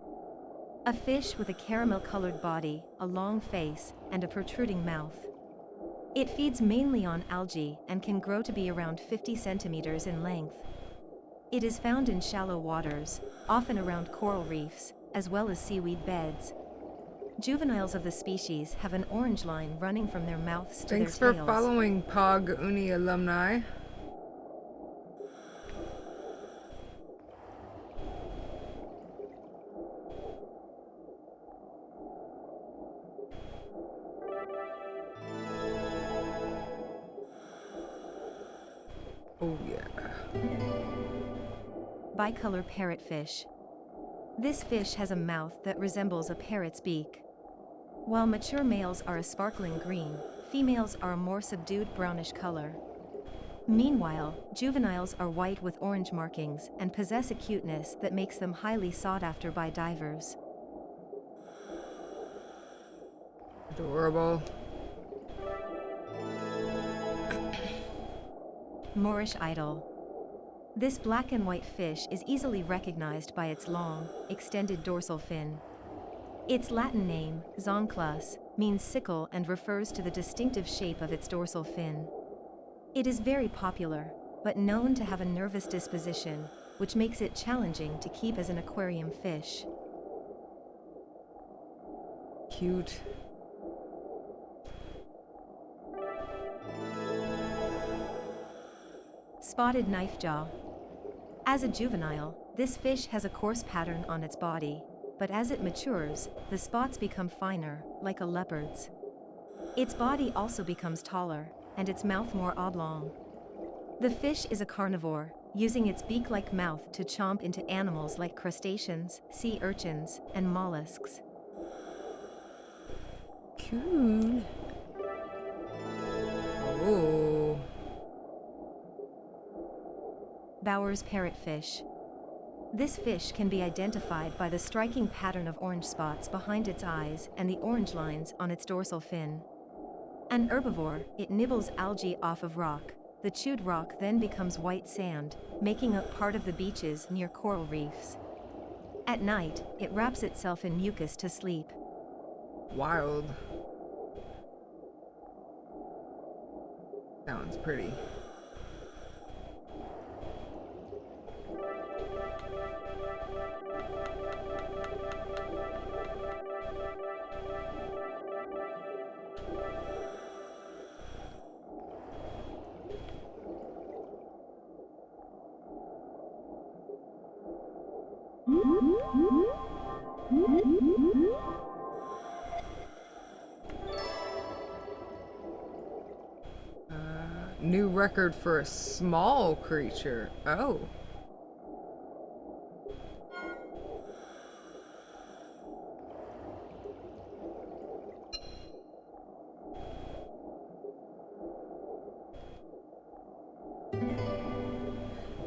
A fish with a caramel-colored body, a long face, and a protruding mouth. It feeds mainly on algae and can grow to be around 50 centimeters in length. It is found in shallow waters, often around coral reefs, as well as seaweed beds. Juveniles of the species have an orange line running from their mouths to their tails. Thanks for following Pog Uni alumni. Oh yeah. Bicolor parrotfish. This fish has a mouth that resembles a parrot's beak. While mature males are a sparkling green, females are a more subdued brownish color. Meanwhile, juveniles are white with orange markings and possess a cuteness that makes them highly sought after by divers. Adorable. Moorish idol. This black and white fish is easily recognized by its long, extended dorsal fin. Its Latin name, zonclus, means sickle and refers to the distinctive shape of its dorsal fin. It is very popular, but known to have a nervous disposition, which makes it challenging to keep as an aquarium fish. Cute. Spotted knifejaw. As a juvenile, this fish has a coarse pattern on its body, but as it matures, the spots become finer, like a leopard's. Its body also becomes taller, and its mouth more oblong. The fish is a carnivore, using its beak-like mouth to chomp into animals like crustaceans, sea urchins, and mollusks. Cool. Oh. Bowers parrotfish. This fish can be identified by the striking pattern of orange spots behind its eyes and the orange lines on its dorsal fin. An herbivore, it nibbles algae off of rock. The chewed rock then becomes white sand, making up part of the beaches near coral reefs. At night, it wraps itself in mucus to sleep. Wild. Sounds pretty. New record for a small creature. Oh.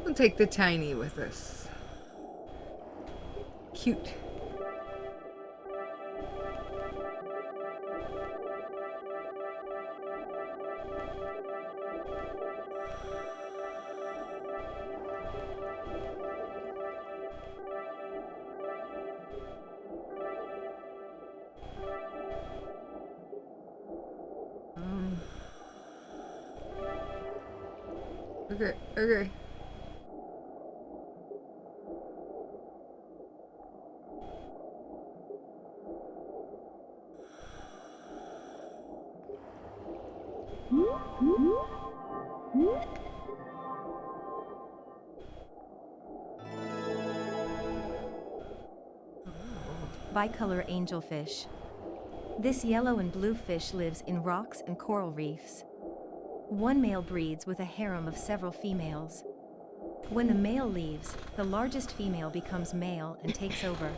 We'll take the tiny with us. Cute. Okay. Bicolor angelfish. This yellow and blue fish lives in rocks and coral reefs. One male breeds with a harem of several females. When the male leaves, the largest female becomes male and takes over.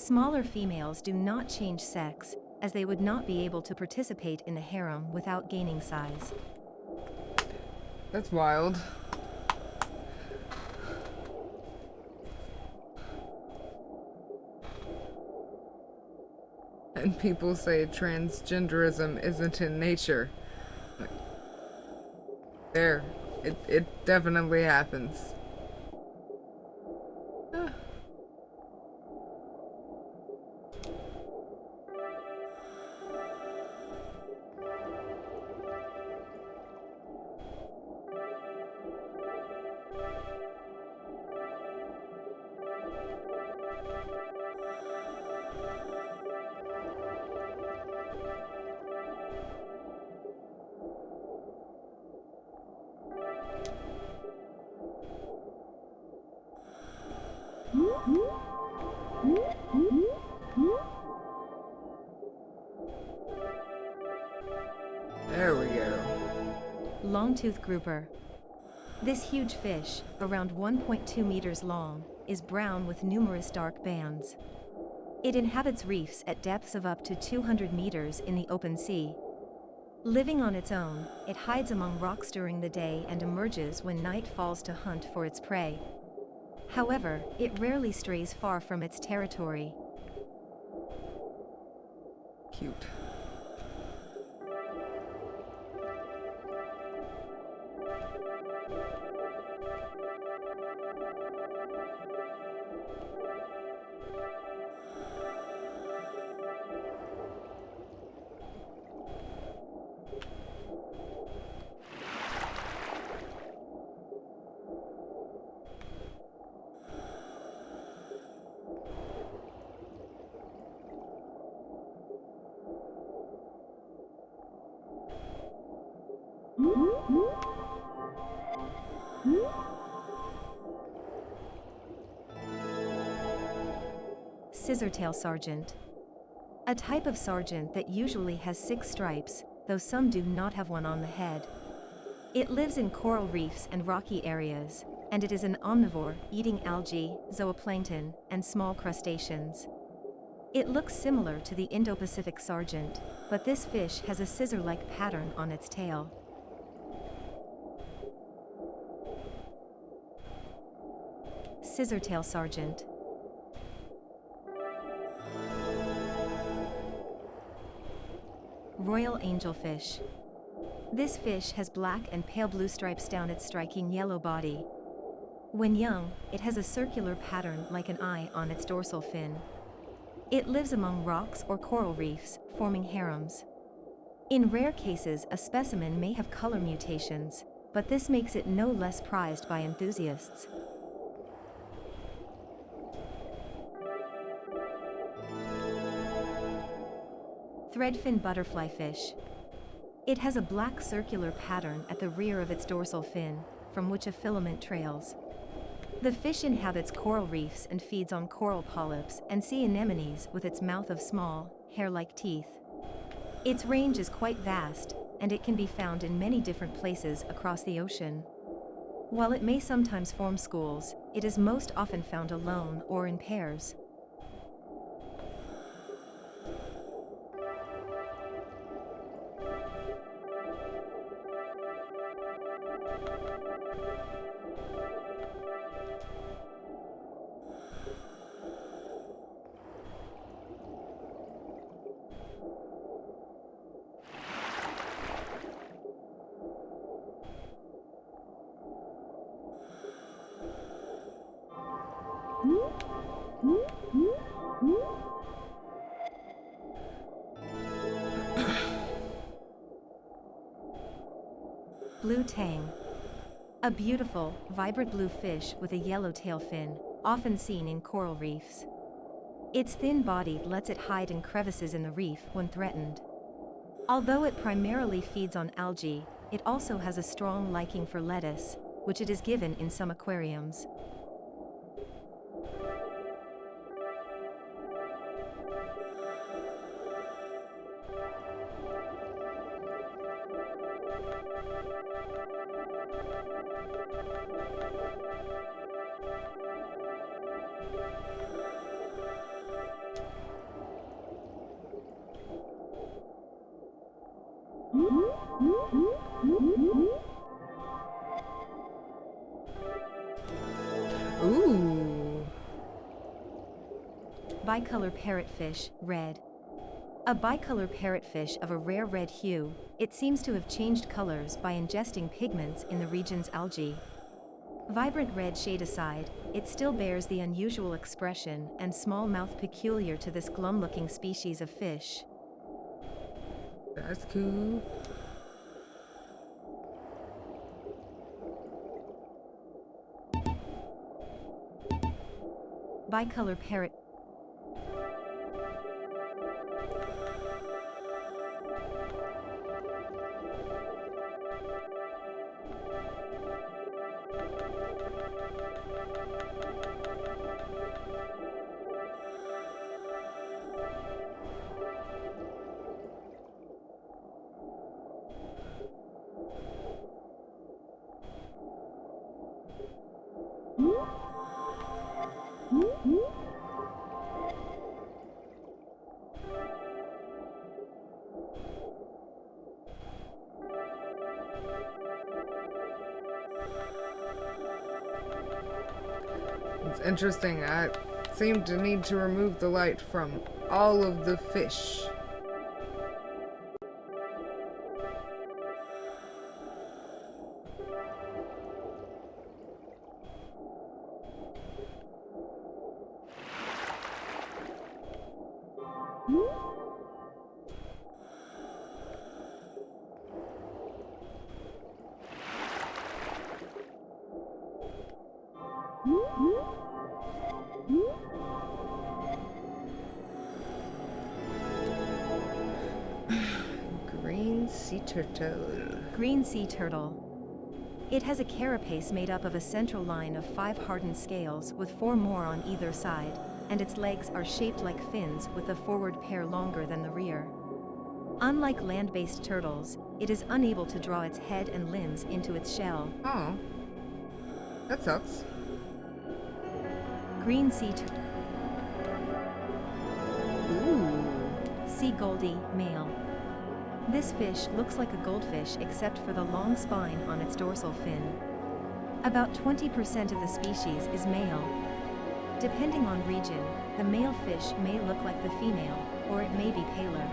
Smaller females do not change sex, as they would not be able to participate in the harem without gaining size. That's wild. And people say transgenderism isn't in nature. There, it definitely happens. There we go. Longtooth grouper. This huge fish, around 1.2 meters long, is brown with numerous dark bands. It inhabits reefs at depths of up to 200 meters in the open sea. Living on its own, it hides among rocks during the day and emerges when night falls to hunt for its prey. However, it rarely strays far from its territory. Cute. Scissortail sergeant. A type of sergeant that usually has 6 stripes, though some do not have one on the head. It lives in coral reefs and rocky areas, and it is an omnivore, eating algae, zooplankton, and small crustaceans. It looks similar to the Indo-Pacific sergeant, but this fish has a scissor-like pattern on its tail. Scissortail sergeant. Royal angelfish. This fish has black and pale blue stripes down its striking yellow body. When young, it has a circular pattern like an eye on its dorsal fin. It lives among rocks or coral reefs, forming harems. In rare cases, a specimen may have color mutations, but this makes it no less prized by enthusiasts. Threadfin butterflyfish. It has a black circular pattern at the rear of its dorsal fin, from which a filament trails. The fish inhabits coral reefs and feeds on coral polyps and sea anemones with its mouth of small, hair-like teeth. Its range is quite vast, and it can be found in many different places across the ocean. While it may sometimes form schools, it is most often found alone or in pairs. Blue tang. A beautiful, vibrant blue fish with a yellow tail fin, often seen in coral reefs. Its thin body lets it hide in crevices in the reef when threatened. Although it primarily feeds on algae, it also has a strong liking for lettuce, which it is given in some aquariums. Ooh. Bicolor parrotfish, red. A bicolor parrotfish of a rare red hue, it seems to have changed colors by ingesting pigments in the region's algae. Vibrant red shade aside, it still bears the unusual expression and small mouth peculiar to this glum-looking species of fish. That's cool. Bicolor parrot. It's interesting. I seem to need to remove the light from all of the fish. Green sea turtle. Green sea turtle. It has a carapace made up of a central line of 5 hardened scales with 4 more on either side, and its legs are shaped like fins with the forward pair longer than the rear. Unlike land-based turtles, it is unable to draw its head and limbs into its shell. Oh. That sucks. Green sea turtle. Ooh. Sea goldie, male. This fish looks like a goldfish except for the long spine on its dorsal fin. About 20% of the species is male. Depending on region, the male fish may look like the female, or it may be paler.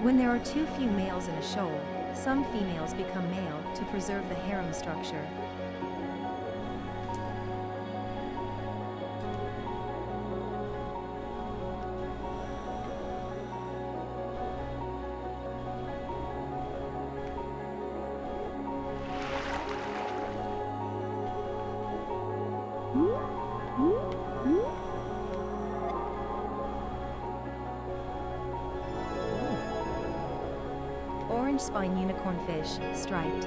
When there are too few males in a shoal, some females become male to preserve the harem structure. Orange spine unicorn fish, striped.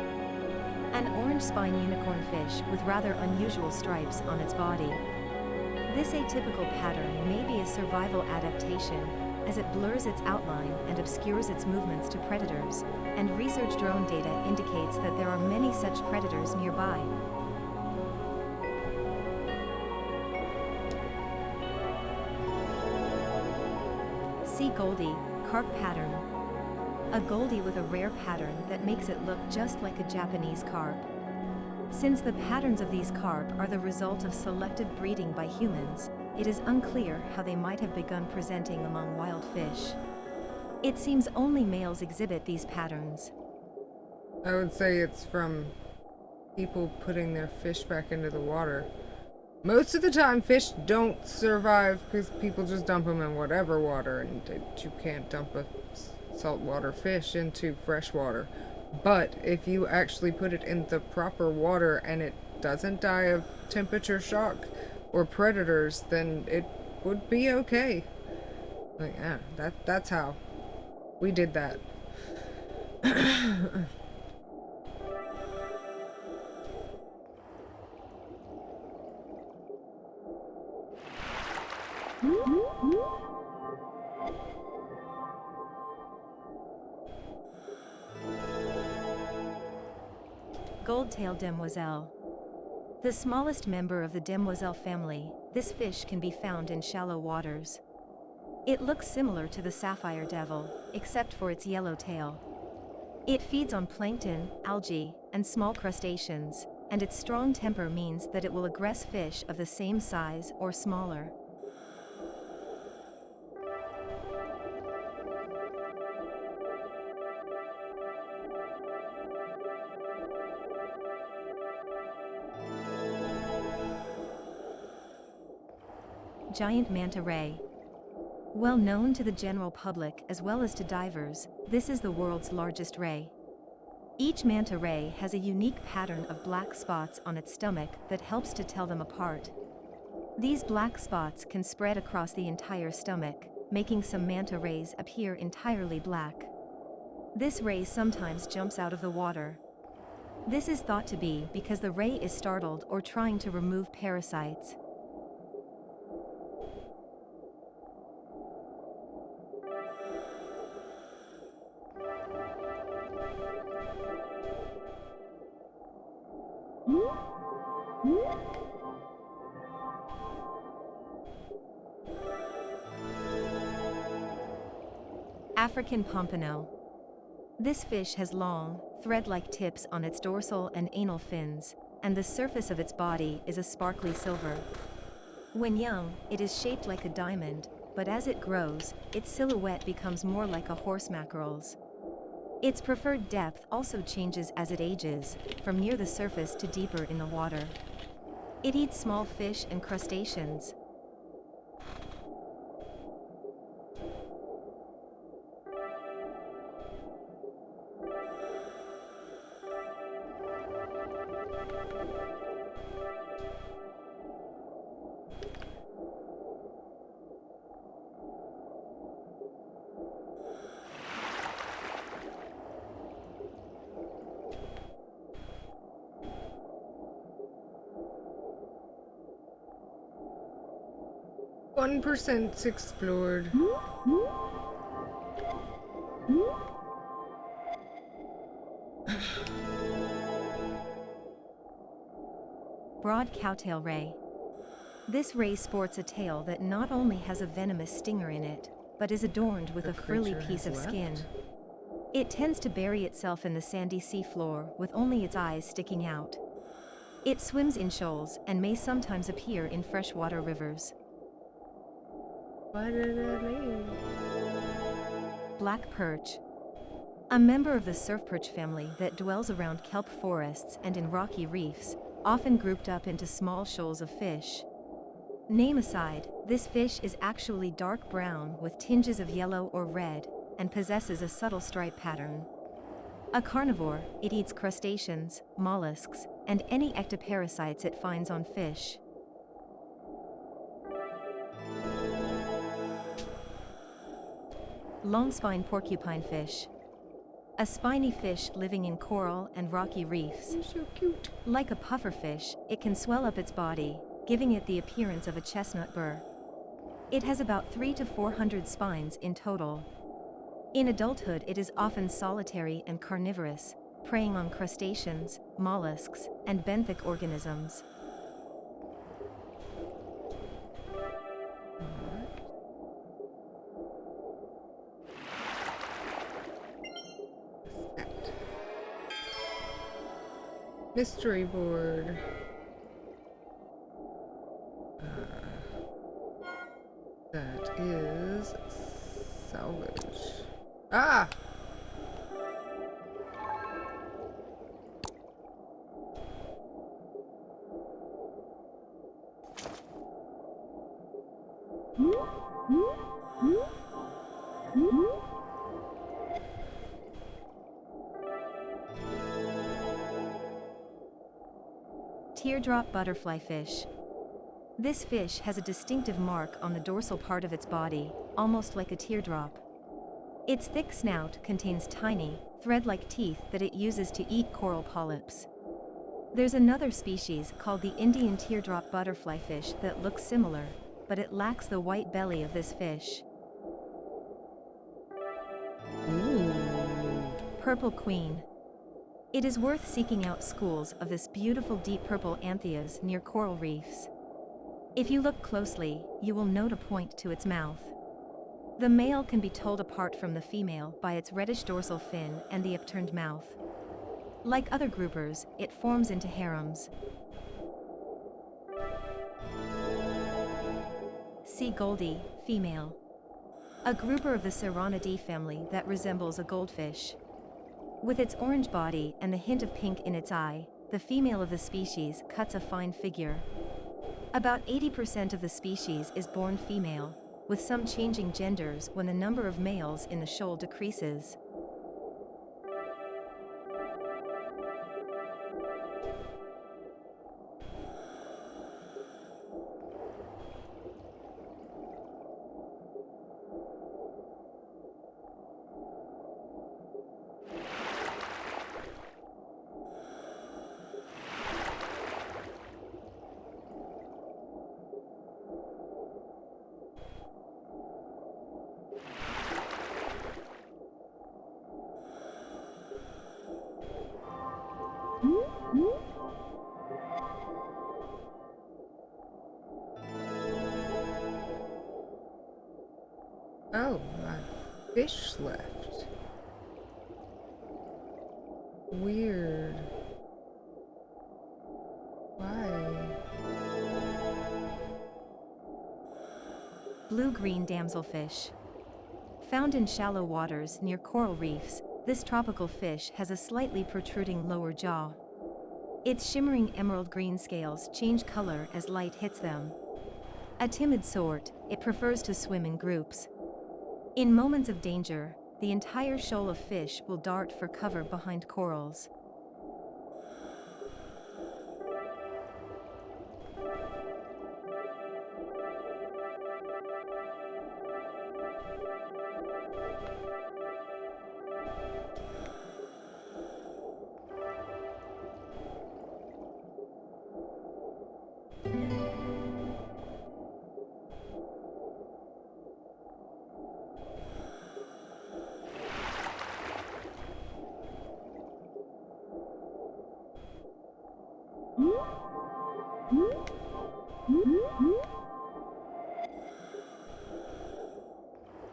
An orange spine unicorn fish with rather unusual stripes on its body. This atypical pattern may be a survival adaptation, as it blurs its outline and obscures its movements to predators, and research drone data indicates that there are many such predators nearby. Sea goldie, carp pattern. A goldie with a rare pattern that makes it look just like a Japanese carp. Since the patterns of these carp are the result of selective breeding by humans, it is unclear how they might have begun presenting among wild fish. It seems only males exhibit these patterns. I would say it's from people putting their fish back into the water. Most of the time, fish don't survive because people just dump them in whatever water, and you can't dump a saltwater fish into fresh water. But if you actually put it in the proper water and it doesn't die of temperature shock or predators, then it would be okay. Like, yeah, that's how we did that. Gold-tailed demoiselle. The smallest member of the demoiselle family, this fish can be found in shallow waters. It looks similar to the sapphire devil, except for its yellow tail. It feeds on plankton, algae, and small crustaceans, and its strong temper means that it will aggress fish of the same size or smaller. Giant manta ray. Well known to the general public as well as to divers, this is the world's largest ray. Each manta ray has a unique pattern of black spots on its stomach that helps to tell them apart. These black spots can spread across the entire stomach, making some manta rays appear entirely black. This ray sometimes jumps out of the water. This is thought to be because the ray is startled or trying to remove parasites. African pompano. This fish has long, thread-like tips on its dorsal and anal fins, and the surface of its body is a sparkly silver. When young, it is shaped like a diamond, but as it grows, its silhouette becomes more like a horse mackerel's. Its preferred depth also changes as it ages, from near the surface to deeper in the water. It eats small fish and crustaceans. One percent explored. Broad cowtail ray. This ray sports a tail that not only has a venomous stinger in it, but is adorned with a frilly piece of skin. It tends to bury itself in the sandy seafloor with only its eyes sticking out. It swims in shoals and may sometimes appear in freshwater rivers. What did that mean? Black perch. A member of the surf perch family that dwells around kelp forests and in rocky reefs, often grouped up into small shoals of fish. Name aside, this fish is actually dark brown with tinges of yellow or red, and possesses a subtle stripe pattern. A carnivore, it eats crustaceans, mollusks, and any ectoparasites it finds on fish. Long-spine porcupine fish. A spiny fish living in coral and rocky reefs. You're so cute. Like a pufferfish, it can swell up its body, giving it the appearance of a chestnut burr. It has about 300 to 400 spines in total. In adulthood, it is often solitary and carnivorous, preying on crustaceans, mollusks, and benthic organisms. Mystery board. That is salvage. Ah! Teardrop butterfly fish. This fish has a distinctive mark on the dorsal part of its body, almost like a teardrop. Its thick snout contains tiny, thread-like teeth that it uses to eat coral polyps. There's another species called the Indian teardrop butterfly fish that looks similar, but it lacks the white belly of this fish. Ooh. Purple queen. It is worth seeking out schools of this beautiful deep purple anthias near coral reefs. If you look closely, you will note a point to its mouth. The male can be told apart from the female by its reddish dorsal fin and the upturned mouth. Like other groupers, it forms into harems. Sea Goldie, female. A grouper of the Ceronidae family that resembles a goldfish. With its orange body and the hint of pink in its eye, the female of the species cuts a fine figure. About 80% of the species is born female, with some changing genders when the number of males in the shoal decreases. Oh, my fish left. Weird. Why? Blue-green damselfish. Found in shallow waters near coral reefs, this tropical fish has a slightly protruding lower jaw. Its shimmering emerald green scales change color as light hits them. A timid sort, it prefers to swim in groups. In moments of danger, the entire shoal of fish will dart for cover behind corals.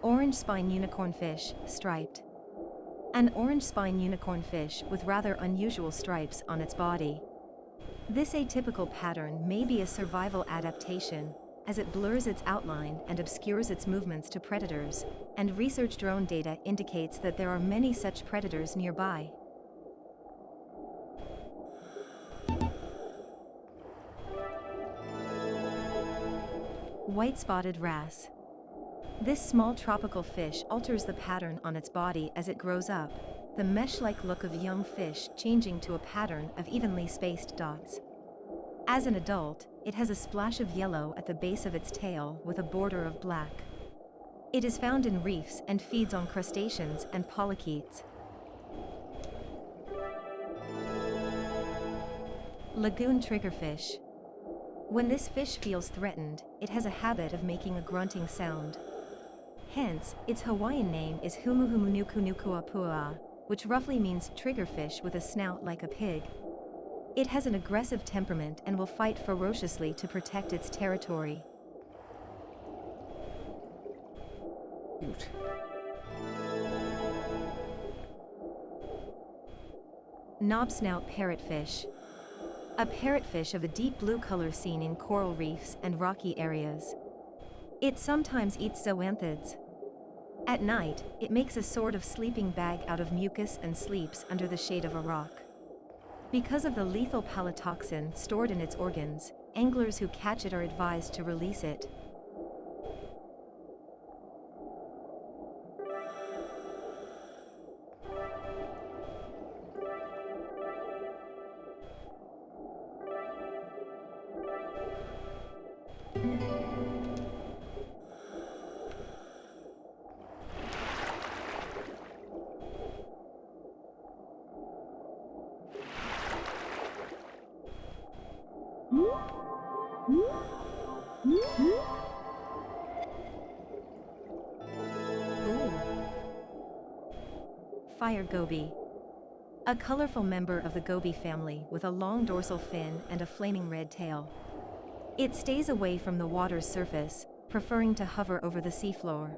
Orange spine unicorn fish, striped. An orange spine unicorn fish with rather unusual stripes on its body. This atypical pattern may be a survival adaptation, as it blurs its outline and obscures its movements to predators, and research drone data indicates that there are many such predators nearby. White-spotted wrasse. This small tropical fish alters the pattern on its body as it grows up, the mesh-like look of young fish changing to a pattern of evenly spaced dots. As an adult, it has a splash of yellow at the base of its tail with a border of black. It is found in reefs and feeds on crustaceans and polychaetes. Lagoon triggerfish. When this fish feels threatened, it has a habit of making a grunting sound. Hence, its Hawaiian name is Humuhumunukunukuapua, which roughly means triggerfish with a snout like a pig. It has an aggressive temperament and will fight ferociously to protect its territory. Cute. Knobsnout parrotfish. A parrotfish of a deep blue color seen in coral reefs and rocky areas. It sometimes eats zoanthids. At night, it makes a sort of sleeping bag out of mucus and sleeps under the shade of a rock. Because of the lethal palytoxin stored in its organs, anglers who catch it are advised to release it. Fire goby. A colorful member of the goby family with a long dorsal fin and a flaming red tail. It stays away from the water's surface, preferring to hover over the seafloor.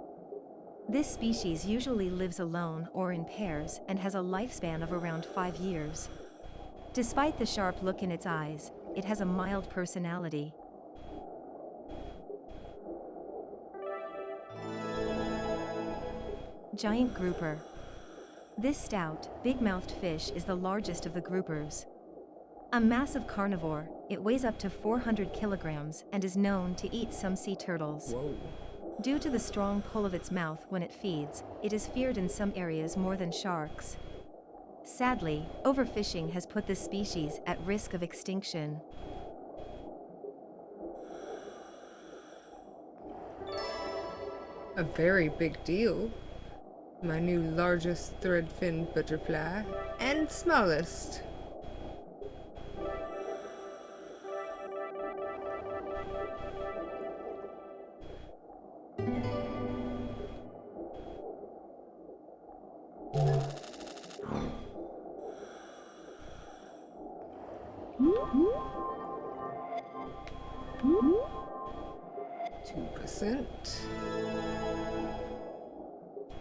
This species usually lives alone or in pairs and has a lifespan of around 5 years. Despite the sharp look in its eyes, it has a mild personality. Giant grouper. This stout, big-mouthed fish is the largest of the groupers. A massive carnivore, it weighs up to 400 kilograms and is known to eat some sea turtles. Whoa. Due to the strong pull of its mouth when it feeds, it is feared in some areas more than sharks. Sadly, overfishing has put this species at risk of extinction. A very big deal. My new largest thread-finned butterfly and smallest.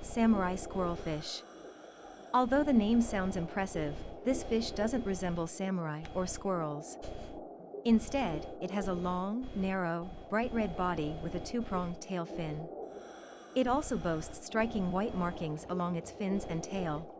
Samurai squirrelfish. Although the name sounds impressive, this fish doesn't resemble samurai or squirrels. Instead, it has a long, narrow, bright red body with a two-pronged tail fin. It also boasts striking white markings along its fins and tail.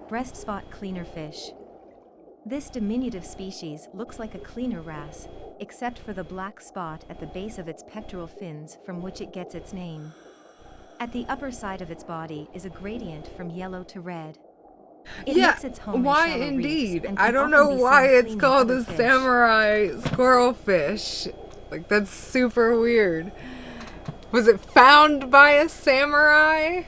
Breast spot cleaner fish. This diminutive species looks like a cleaner wrasse, except for the black spot at the base of its pectoral fins from which it gets its name. At the upper side of its body is a gradient from yellow to red. It makes its home why in shallow indeed? reefs and I can don't often know be why seen it's cleaning called other a fish. samurai squirrelfish. Like, that's super weird. Was it found by a samurai?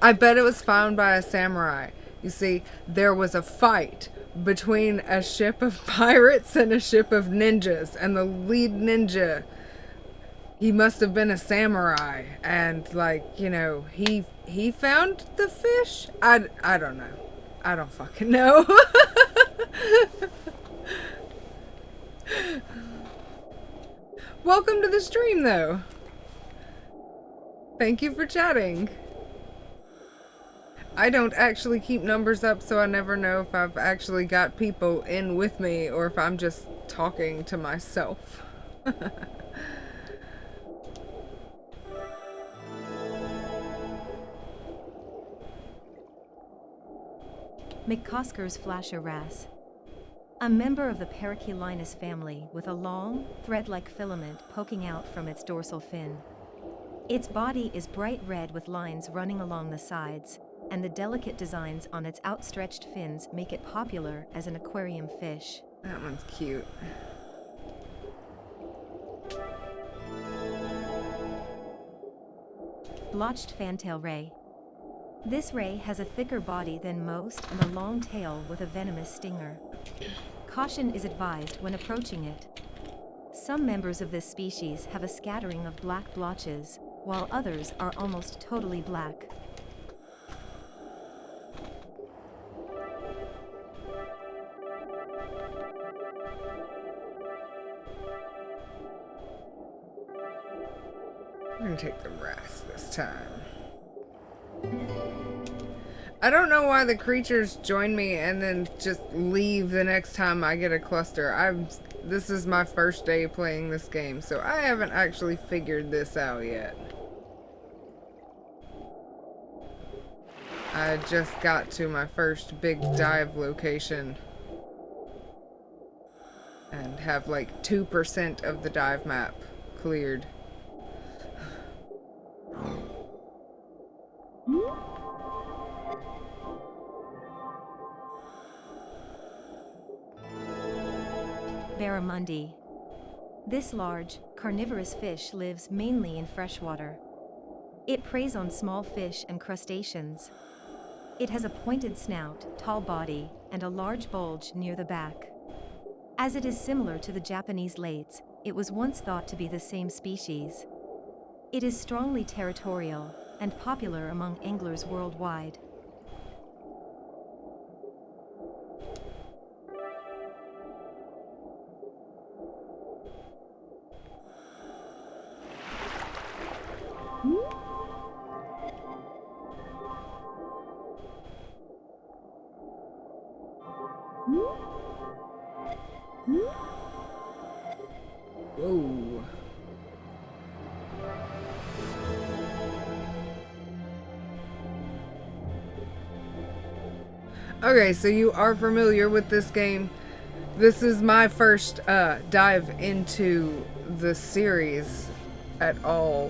I bet it was found by a samurai. You see, there was a fight between a ship of pirates and a ship of ninjas, and the lead ninja, he must have been a samurai, and like, you know, he found the fish? I don't know. I don't fucking know. Welcome to the stream, though. Thank you for chatting. I don't actually keep numbers up, so I never know if I've actually got people in with me or if I'm just talking to myself. McCosker's flasher wrasse. A member of the Parachelinus family with a long, thread-like filament poking out from its dorsal fin. Its body is bright red with lines running along the sides, and the delicate designs on its outstretched fins make it popular as an aquarium fish. That one's cute. Blotched fantail ray. This ray has a thicker body than most and a long tail with a venomous stinger. Caution is advised when approaching it. Some members of this species have a scattering of black blotches, while others are almost totally black. I'm gonna take the wrasse this time. I don't know why the creatures join me and then just leave the next time I get a cluster. This is my first day playing this game, so I haven't actually figured this out yet. I just got to my first big dive location and have like 2% of the dive map cleared. Barramundi. This large, carnivorous fish lives mainly in freshwater. It preys on small fish and crustaceans. It has a pointed snout, tall body, and a large bulge near the back. As it is similar to the Japanese lates, it was once thought to be the same species. It is strongly territorial and popular among anglers worldwide. Whoa. Okay, so you are familiar with this game. This is my first dive into the series at all,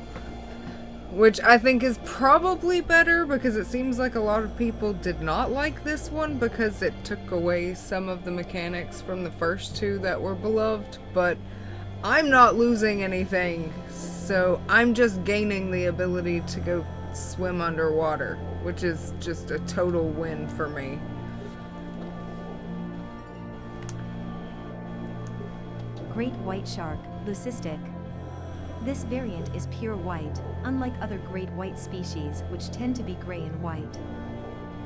which I think is probably better because it seems like a lot of people did not like this one because it took away some of the mechanics from the first two that were beloved, but I'm not losing anything, so I'm just gaining the ability to go swim underwater, which is just a total win for me. Great white shark, leucistic. This variant is pure white, unlike other great white species which tend to be gray and white.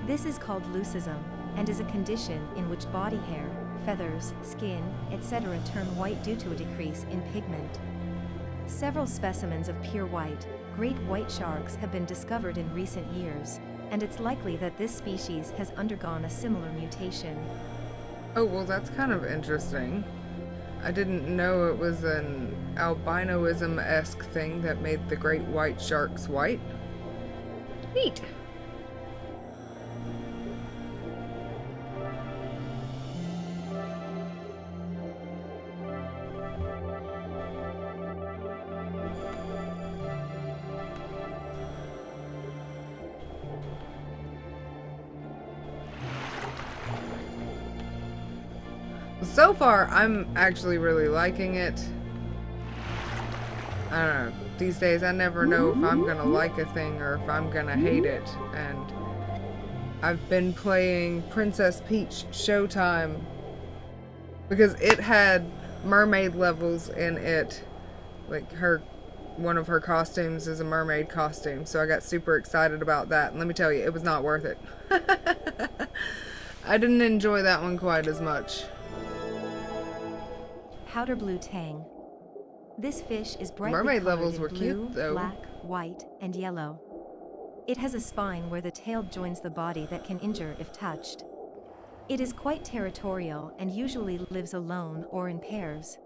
This is called leucism, and is a condition in which body hair, feathers, skin, etc. turn white due to a decrease in pigment. Several specimens of pure white, great white sharks have been discovered in recent years, and it's likely that this species has undergone a similar mutation. Oh, well, that's kind of interesting. I didn't know it was an albinoism-esque thing that made the great white sharks white. Neat. So far, I'm actually really liking it. I don't know. These days, I never know if I'm gonna like a thing or if I'm gonna hate it. And I've been playing Princess Peach Showtime because it had mermaid levels in it. Like one of her costumes is a mermaid costume, so I got super excited about that. And let me tell you, it was not worth it. I didn't enjoy that one quite as much. Powder blue tang. This fish is brightly Mermaid colored levels in were blue, cute, though. black, white, and yellow. It has a spine where the tail joins the body that can injure if touched. It is quite territorial and usually lives alone or in pairs.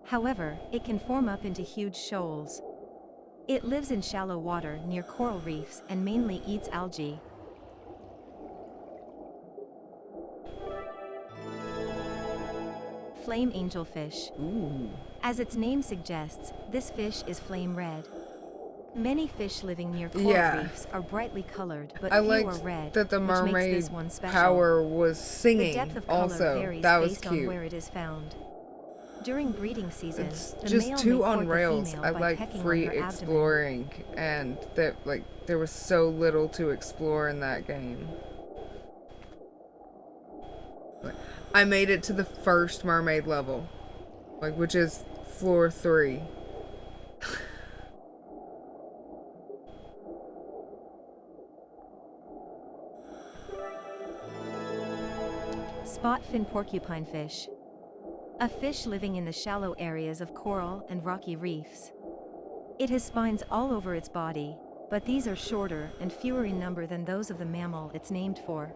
However, it can form up into huge shoals. It lives in shallow water near coral reefs and mainly eats algae. Flame angelfish. Ooh. As its name suggests, this fish is flame red. Many fish living near coral reefs are brightly colored, but I few are liked red, that the which makes mermaid this one special. power was The singing. depth of color Also, varies that was based cute. on where it is found. During breeding season, It's the just male too may on court the rails. female I by like pecking free on her exploring, and that there was so little to explore in that game. I made it to the first mermaid level, which is floor 3. Spot-fin porcupine fish. A fish living in the shallow areas of coral and rocky reefs. It has spines all over its body, but these are shorter and fewer in number than those of the mammal it's named for.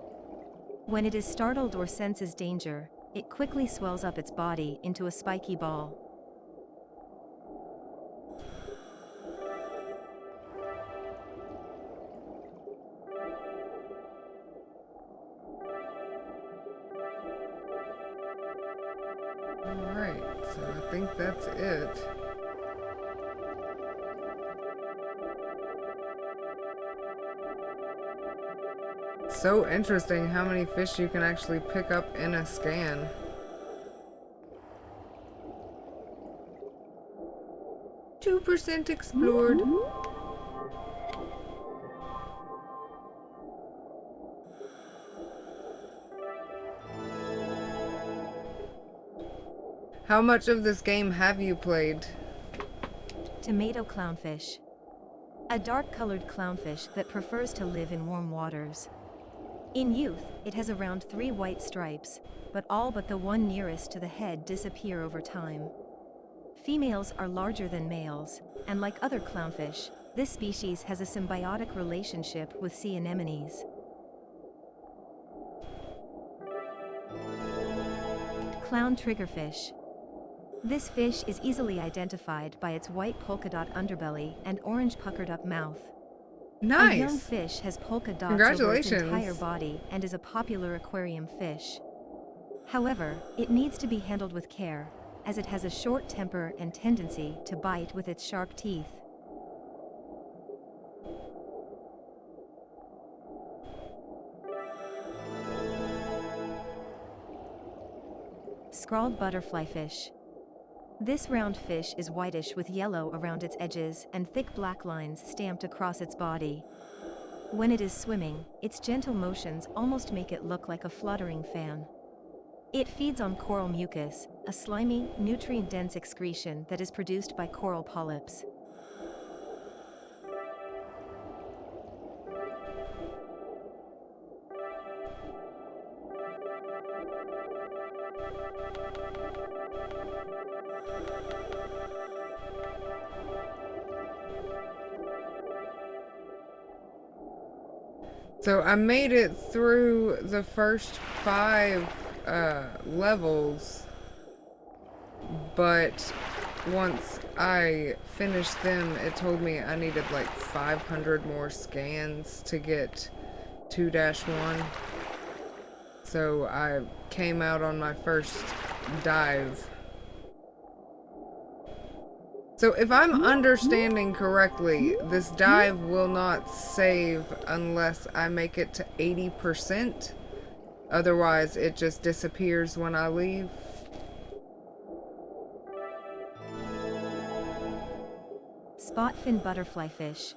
When it is startled or senses danger, it quickly swells up its body into a spiky ball. Alright, so I think that's it. So interesting how many fish you can actually pick up in a scan. "2% explored." How much of this game have you played? Tomato clownfish. A dark-colored clownfish that prefers to live in warm waters. In youth, it has around 3 white stripes, but all but the one nearest to the head disappear over time. Females are larger than males, and like other clownfish, this species has a symbiotic relationship with sea anemones. Clown triggerfish. This fish is easily identified by its white polka dot underbelly and orange puckered up mouth. Nice. A young fish has polka dots over its entire body and is a popular aquarium fish. However, it needs to be handled with care, as it has a short temper and tendency to bite with its sharp teeth. Scrawled butterfly fish. This round fish is whitish with yellow around its edges and thick black lines stamped across its body. When it is swimming, its gentle motions almost make it look like a fluttering fan. It feeds on coral mucus, a slimy, nutrient-dense excretion that is produced by coral polyps. So I made it through the first 5 levels, but once I finished them, it told me I needed like 500 more scans to get 2-1. So I came out on my first dive. So if I'm understanding correctly, this dive will not save unless I make it to 80%. Otherwise, it just disappears when I leave. Spotfin butterfly fish.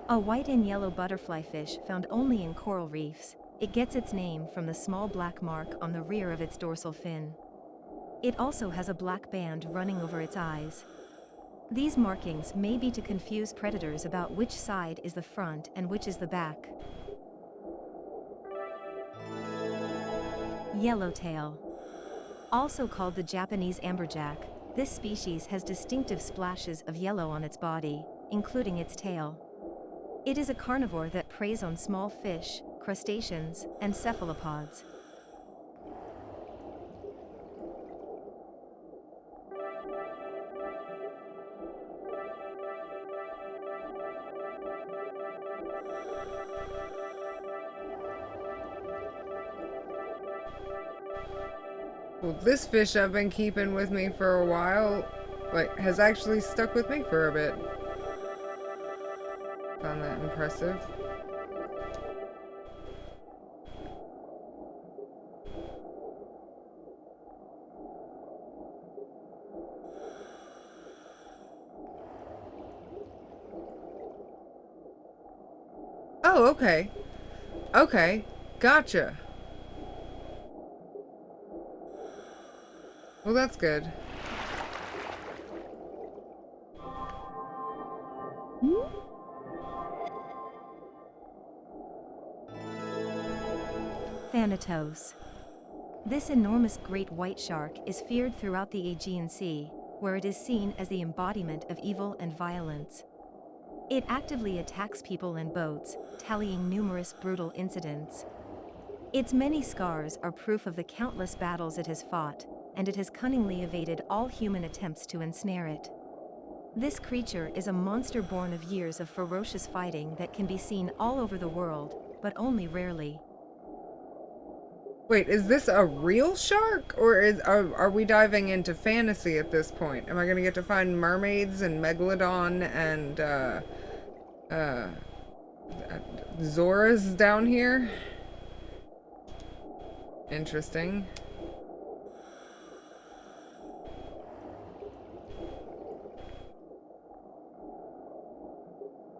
A white and yellow butterfly fish found only in coral reefs. It gets its name from the small black mark on the rear of its dorsal fin. It also has a black band running over its eyes. These markings may be to confuse predators about which side is the front and which is the back. Yellowtail. Also called the Japanese amberjack, this species has distinctive splashes of yellow on its body, including its tail. It is a carnivore that preys on small fish, crustaceans, and cephalopods. Well, this fish I've been keeping with me for a while, like, has actually stuck with me for a bit. Found that impressive. Oh, okay. Okay, gotcha. Well, that's good. Thanatos. This enormous great white shark is feared throughout the Aegean Sea, where it is seen as the embodiment of evil and violence. It actively attacks people and boats, tallying numerous brutal incidents. Its many scars are proof of the countless battles it has fought, and it has cunningly evaded all human attempts to ensnare it. This creature is a monster born of years of ferocious fighting that can be seen all over the world, but only rarely. Wait, is this a real shark? Or are we diving into fantasy at this point? Am I gonna get to find mermaids and megalodon and Zoras down here? Interesting.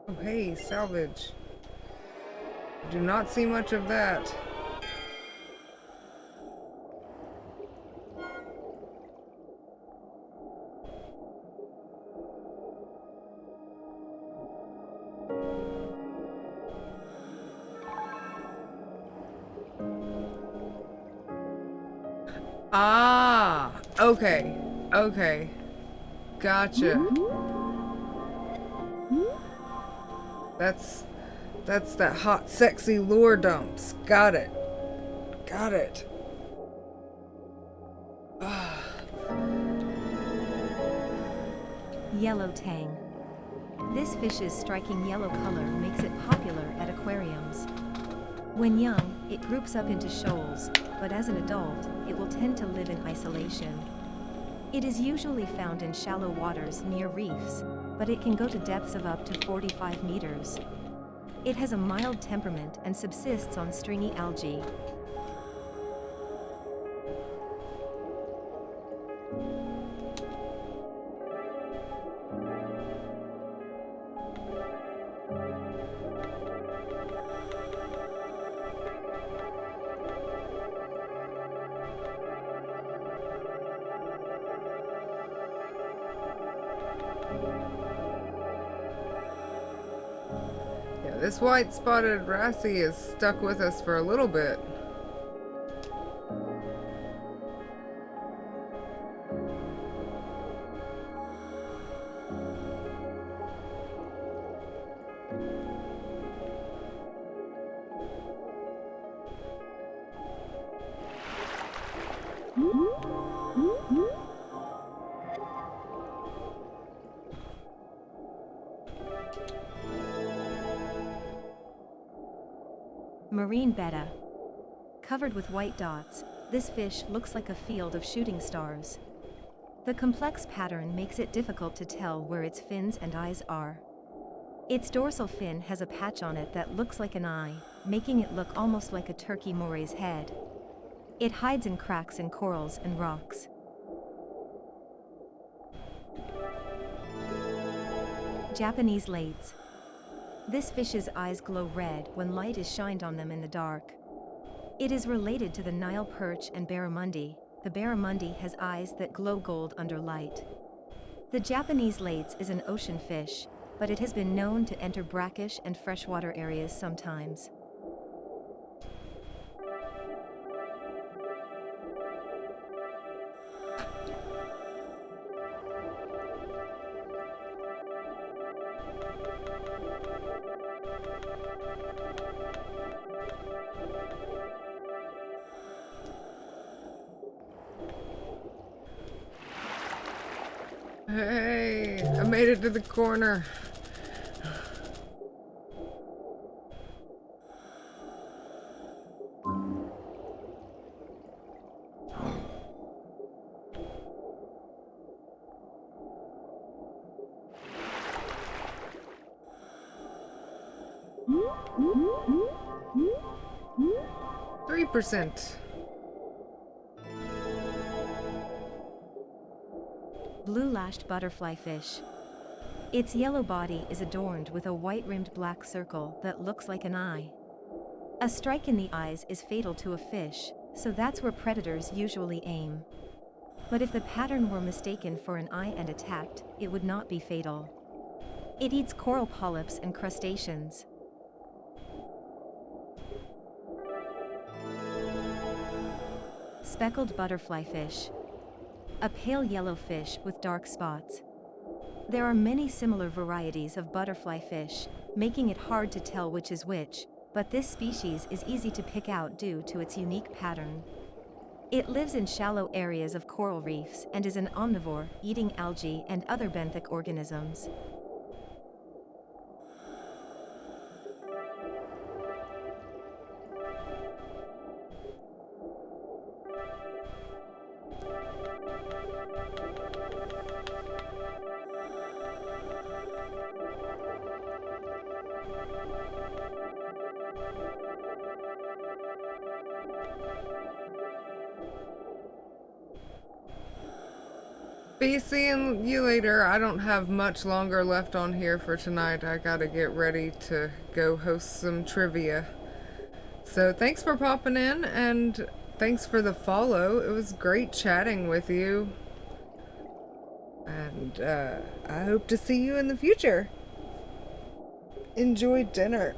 Oh hey, salvage. Do not see much of that. Ah, okay. Okay. Gotcha. That's that hot, sexy lure dumps. Got it. Got it. Yellow tang. This fish's striking yellow color makes it popular at aquariums. When young, it groups up into shoals, but as an adult, it will tend to live in isolation. It is usually found in shallow waters near reefs, but it can go to depths of up to 45 meters. It has a mild temperament and subsists on stringy algae. Yeah, this white-spotted wrasse is stuck with us for a little bit. Marine betta. Covered with white dots, this fish looks like a field of shooting stars. The complex pattern makes it difficult to tell where its fins and eyes are. Its dorsal fin has a patch on it that looks like an eye, making it look almost like a turkey moray's head. It hides in cracks in corals and rocks. Japanese lates. This fish's eyes glow red when light is shined on them in the dark. It is related to the Nile perch and barramundi. The barramundi has eyes that glow gold under light. The Japanese lates is an ocean fish, but it has been known to enter brackish and freshwater areas sometimes. Hey, I made it to the corner. %. Blue-lashed butterfly fish. Its yellow body is adorned with a white-rimmed black circle that looks like an eye. A strike in the eyes is fatal to a fish, so that's where predators usually aim. But if the pattern were mistaken for an eye and attacked, it would not be fatal. It eats coral polyps and crustaceans. Speckled butterfly fish. A pale yellow fish with dark spots. There are many similar varieties of butterfly fish, making it hard to tell which is which, but this species is easy to pick out due to its unique pattern. It lives in shallow areas of coral reefs and is an omnivore, eating algae and other benthic organisms. Be seeing you later. I don't have much longer left on here for tonight. I gotta get ready to go host some trivia. So thanks for popping in, and thanks for the follow. It was great chatting with you. And I hope to see you in the future. Enjoy dinner.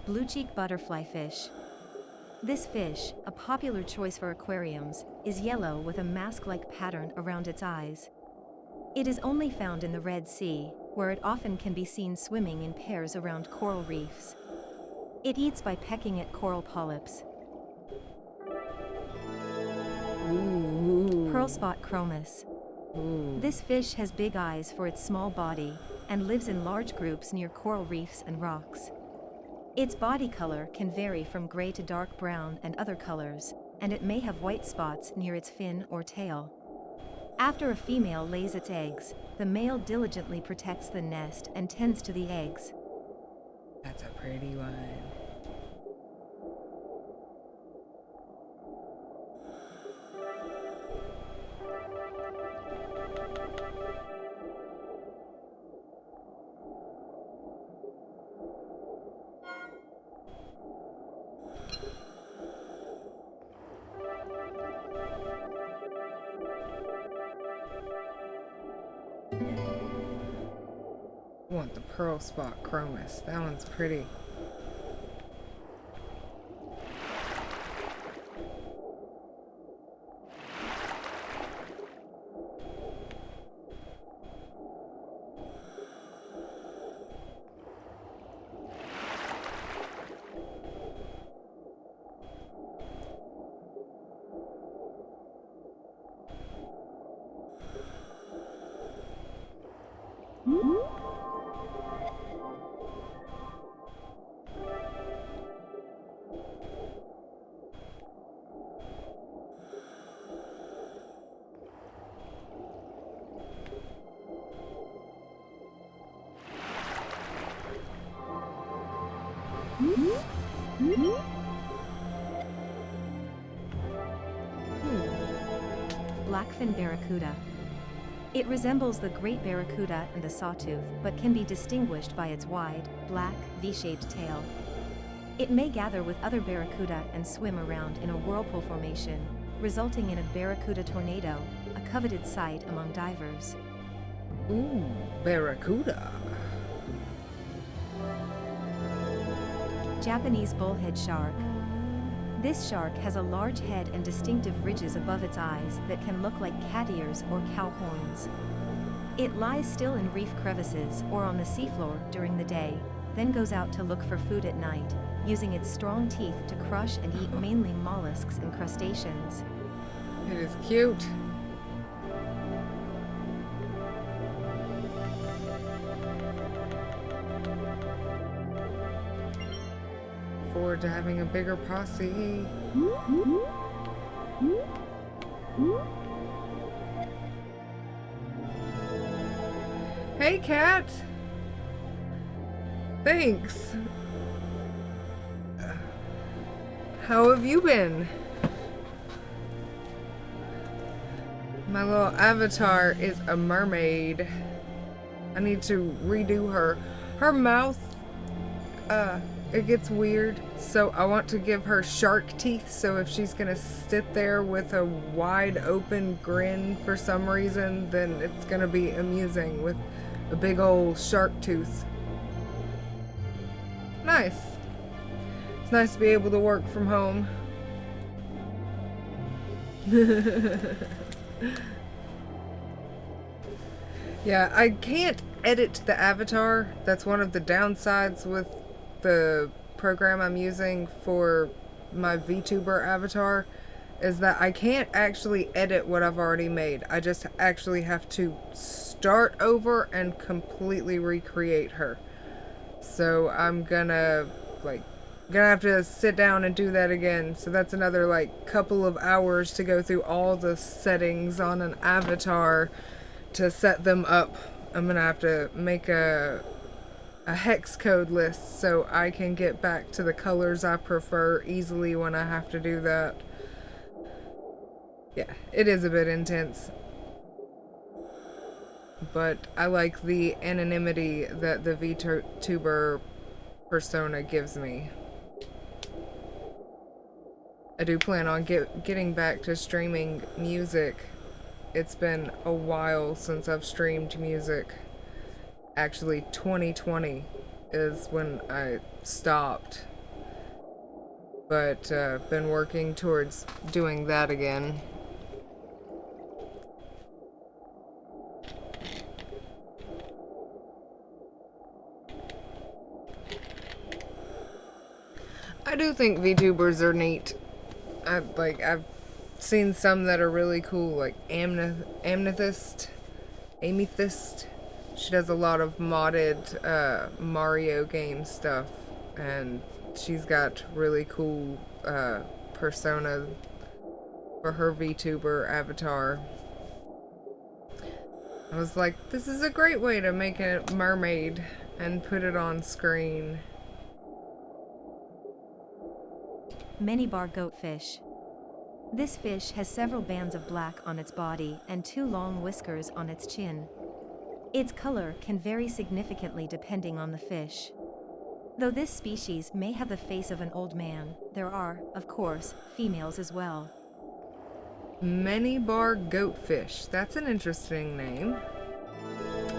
Blue-cheek butterfly fish. This fish, a popular choice for aquariums, is yellow with a mask-like pattern around its eyes. It is only found in the Red Sea, where it often can be seen swimming in pairs around coral reefs. It eats by pecking at coral polyps. Pearl spot chromis. This fish has big eyes for its small body and lives in large groups near coral reefs and rocks. Its body color can vary from gray to dark brown and other colors, and it may have white spots near its fin or tail. After a female lays its eggs, the male diligently protects the nest and tends to the eggs. That's a pretty one. I want the pearl spot chromis. That one's pretty. Blackfin barracuda. It resembles the great barracuda and the sawtooth, but can be distinguished by its wide, black, V-shaped tail. It may gather with other barracuda and swim around in a whirlpool formation, resulting in a barracuda tornado, a coveted sight among divers. Ooh, barracuda. Japanese bullhead shark. This shark has a large head and distinctive ridges above its eyes that can look like cat ears or cow horns. It lies still in reef crevices or on the seafloor during the day, then goes out to look for food at night, using its strong teeth to crush and eat mainly mollusks and crustaceans. It is cute. Forward to having a bigger posse. Hey, cat. Thanks. How have you been? My little avatar is a mermaid. I need to redo her. Her mouth, it gets weird, so I want to give her shark teeth, so if she's gonna sit there with a wide open grin for some reason, then it's gonna be amusing with a big old shark tooth. Nice. It's nice to be able to work from home. Yeah, I can't edit the avatar. That's one of the downsides with the program I'm using for my VTuber avatar, is that I can't actually edit what I've already made. I just actually have to start over and completely recreate her. So I'm gonna like Gonna have to sit down and do that again. So that's another like couple of hours to go through all the settings on an avatar to set them up. I'm gonna have to make a hex code list so I can get back to the colors I prefer easily when I have to do that. Yeah, it is a bit intense. But I like the anonymity that the VTuber persona gives me. I do plan on getting back to streaming music. It's been a while since I've streamed music. Actually, 2020 is when I stopped. But been working towards doing that again. I do think VTubers are neat. I've seen some that are really cool, like Amethyst. She does a lot of modded Mario game stuff, and she's got really cool persona for her VTuber avatar. I was like, this is a great way to make a mermaid and put it on screen. Many-bar goatfish. This fish has several bands of black on its body and 2 long whiskers on its chin. Its color can vary significantly depending on the fish. Though this species may have the face of an old man, there are, of course, females as well. Many-bar goatfish. That's an interesting name.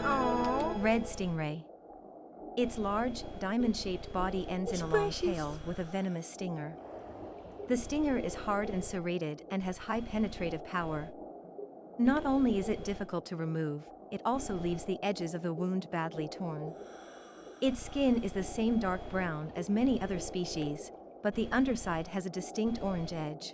Aww. Red stingray. Its large, diamond-shaped body ends in a long tail with a venomous stinger. The stinger is hard and serrated and has high penetrative power. Not only is it difficult to remove, it also leaves the edges of the wound badly torn. Its skin is the same dark brown as many other species, but the underside has a distinct orange edge.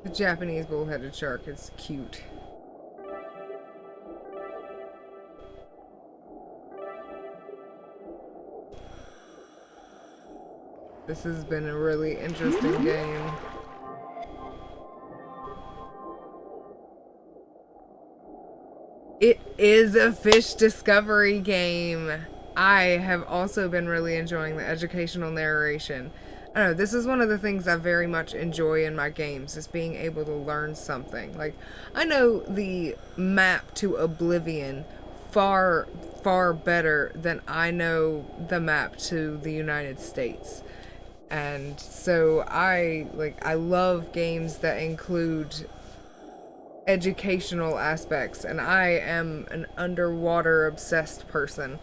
The Japanese bull-headed shark is cute. This has been a really interesting game. It is a fish discovery game. I have also been really enjoying the educational narration. I don't know, this is one of the things I very much enjoy in my games, is being able to learn something. Like, I know the map to Oblivion far, far better than I know the map to the United States. And so I love games that include educational aspects, and I am an underwater obsessed person.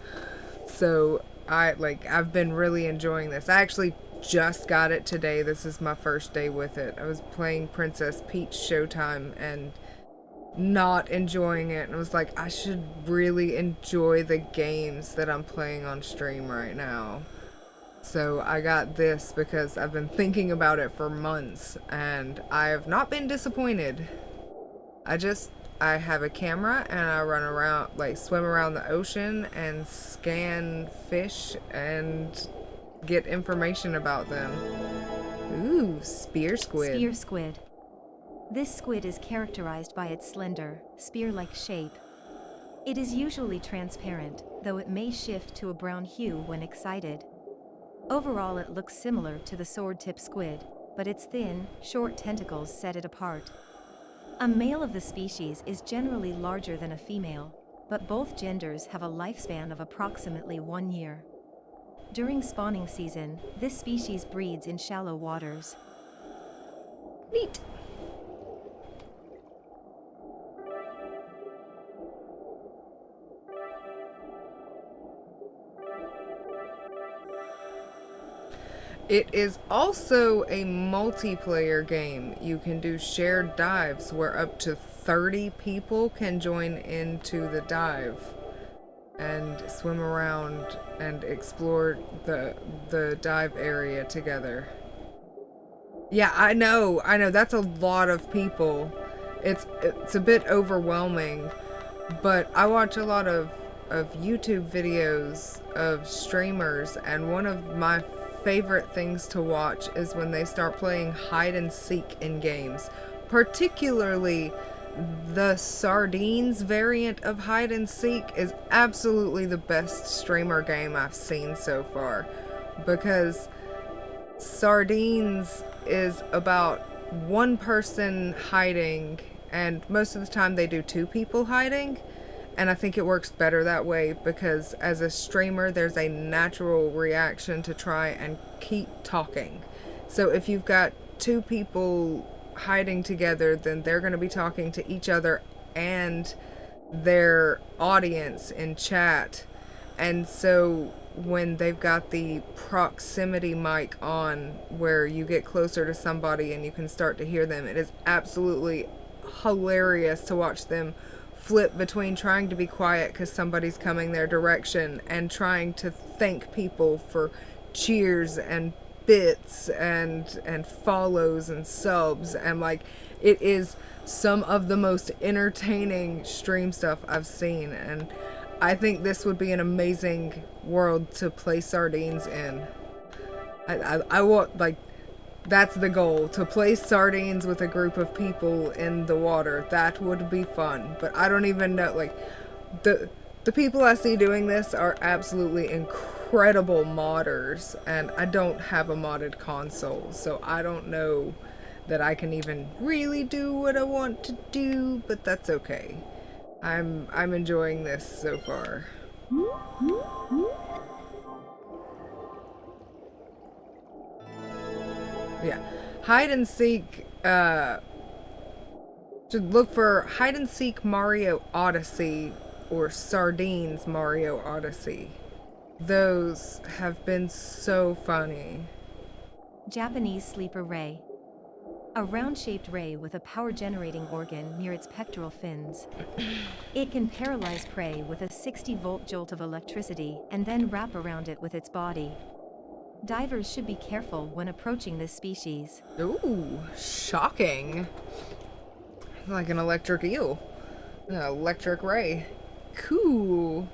So I've been really enjoying this. I actually just got it today. This is my first day with it. I was playing Princess Peach Showtime and not enjoying it, and I was like, I should really enjoy the games that I'm playing on stream right now. So I got this because I've been thinking about it for months, and I have not been disappointed. I have a camera and I run around, like swim around the ocean and scan fish and get information about them. Ooh, spear squid. Spear squid. This squid is characterized by its slender, spear-like shape. It is usually transparent, though it may shift to a brown hue when excited. Overall, it looks similar to the sword-tip squid, but its thin, short tentacles set it apart. A male of the species is generally larger than a female, but both genders have a lifespan of approximately 1 year. During spawning season, this species breeds in shallow waters. Neat. It is also a multiplayer game. You can do shared dives where up to 30 people can join into the dive and swim around and explore the dive area together. Yeah, I know, that's a lot of people. It's a bit overwhelming, But I watch a lot of YouTube videos of streamers, and one of my favorite things to watch is when they start playing hide and seek in games. Particularly the sardines variant of hide and seek is absolutely the best streamer game I've seen so far, because sardines is about one person hiding, and most of the time they do two people hiding. And I think it works better that way because as a streamer, there's a natural reaction to try and keep talking. So if you've got two people hiding together, then they're going to be talking to each other and their audience in chat. And so when they've got the proximity mic on where you get closer to somebody and you can start to hear them, it is absolutely hilarious to watch them flip between trying to be quiet because somebody's coming their direction and trying to thank people for cheers and bits and follows and subs, and like, it is some of the most entertaining stream stuff I've seen, and I think this would be an amazing world to play sardines in. I want, like, that's the goal, to play sardines with a group of people in the water. That would be fun. But I don't even know, like, the people I see doing this are absolutely incredible modders, and I don't have a modded console, so I don't know that I can even really do what I want to do, but that's okay. I'm enjoying this so far. Yeah. Hide and seek, should look for Hide and Seek Mario Odyssey or Sardines Mario Odyssey. Those have been so funny. Japanese sleeper ray. A round-shaped ray with a power-generating organ near its pectoral fins. It can paralyze prey with a 60-volt jolt of electricity and then wrap around it with its body. Divers should be careful when approaching this species. Ooh, shocking. Like an electric eel. An electric ray. Cool.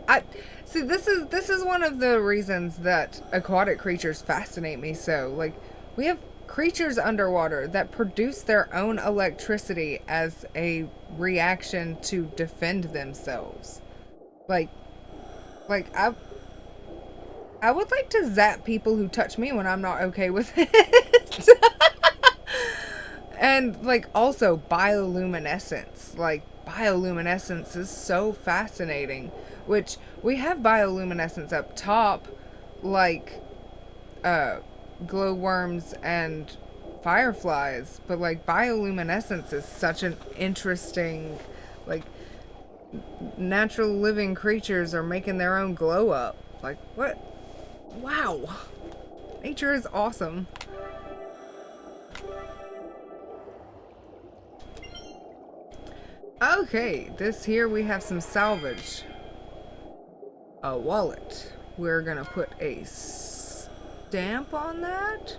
I see, this is one of the reasons that aquatic creatures fascinate me so. Like, we have creatures underwater that produce their own electricity as a reaction to defend themselves. Like I would like to zap people who touch me when I'm not okay with it. And, like, also bioluminescence. Like, bioluminescence is so fascinating. Which, we have bioluminescence up top, like, glowworms and fireflies. But, like, bioluminescence is such an interesting, like, natural living creatures are making their own glow up. Like, what? Wow. Nature is awesome. Okay, this here we have some salvage. A wallet. We're gonna put a stamp on that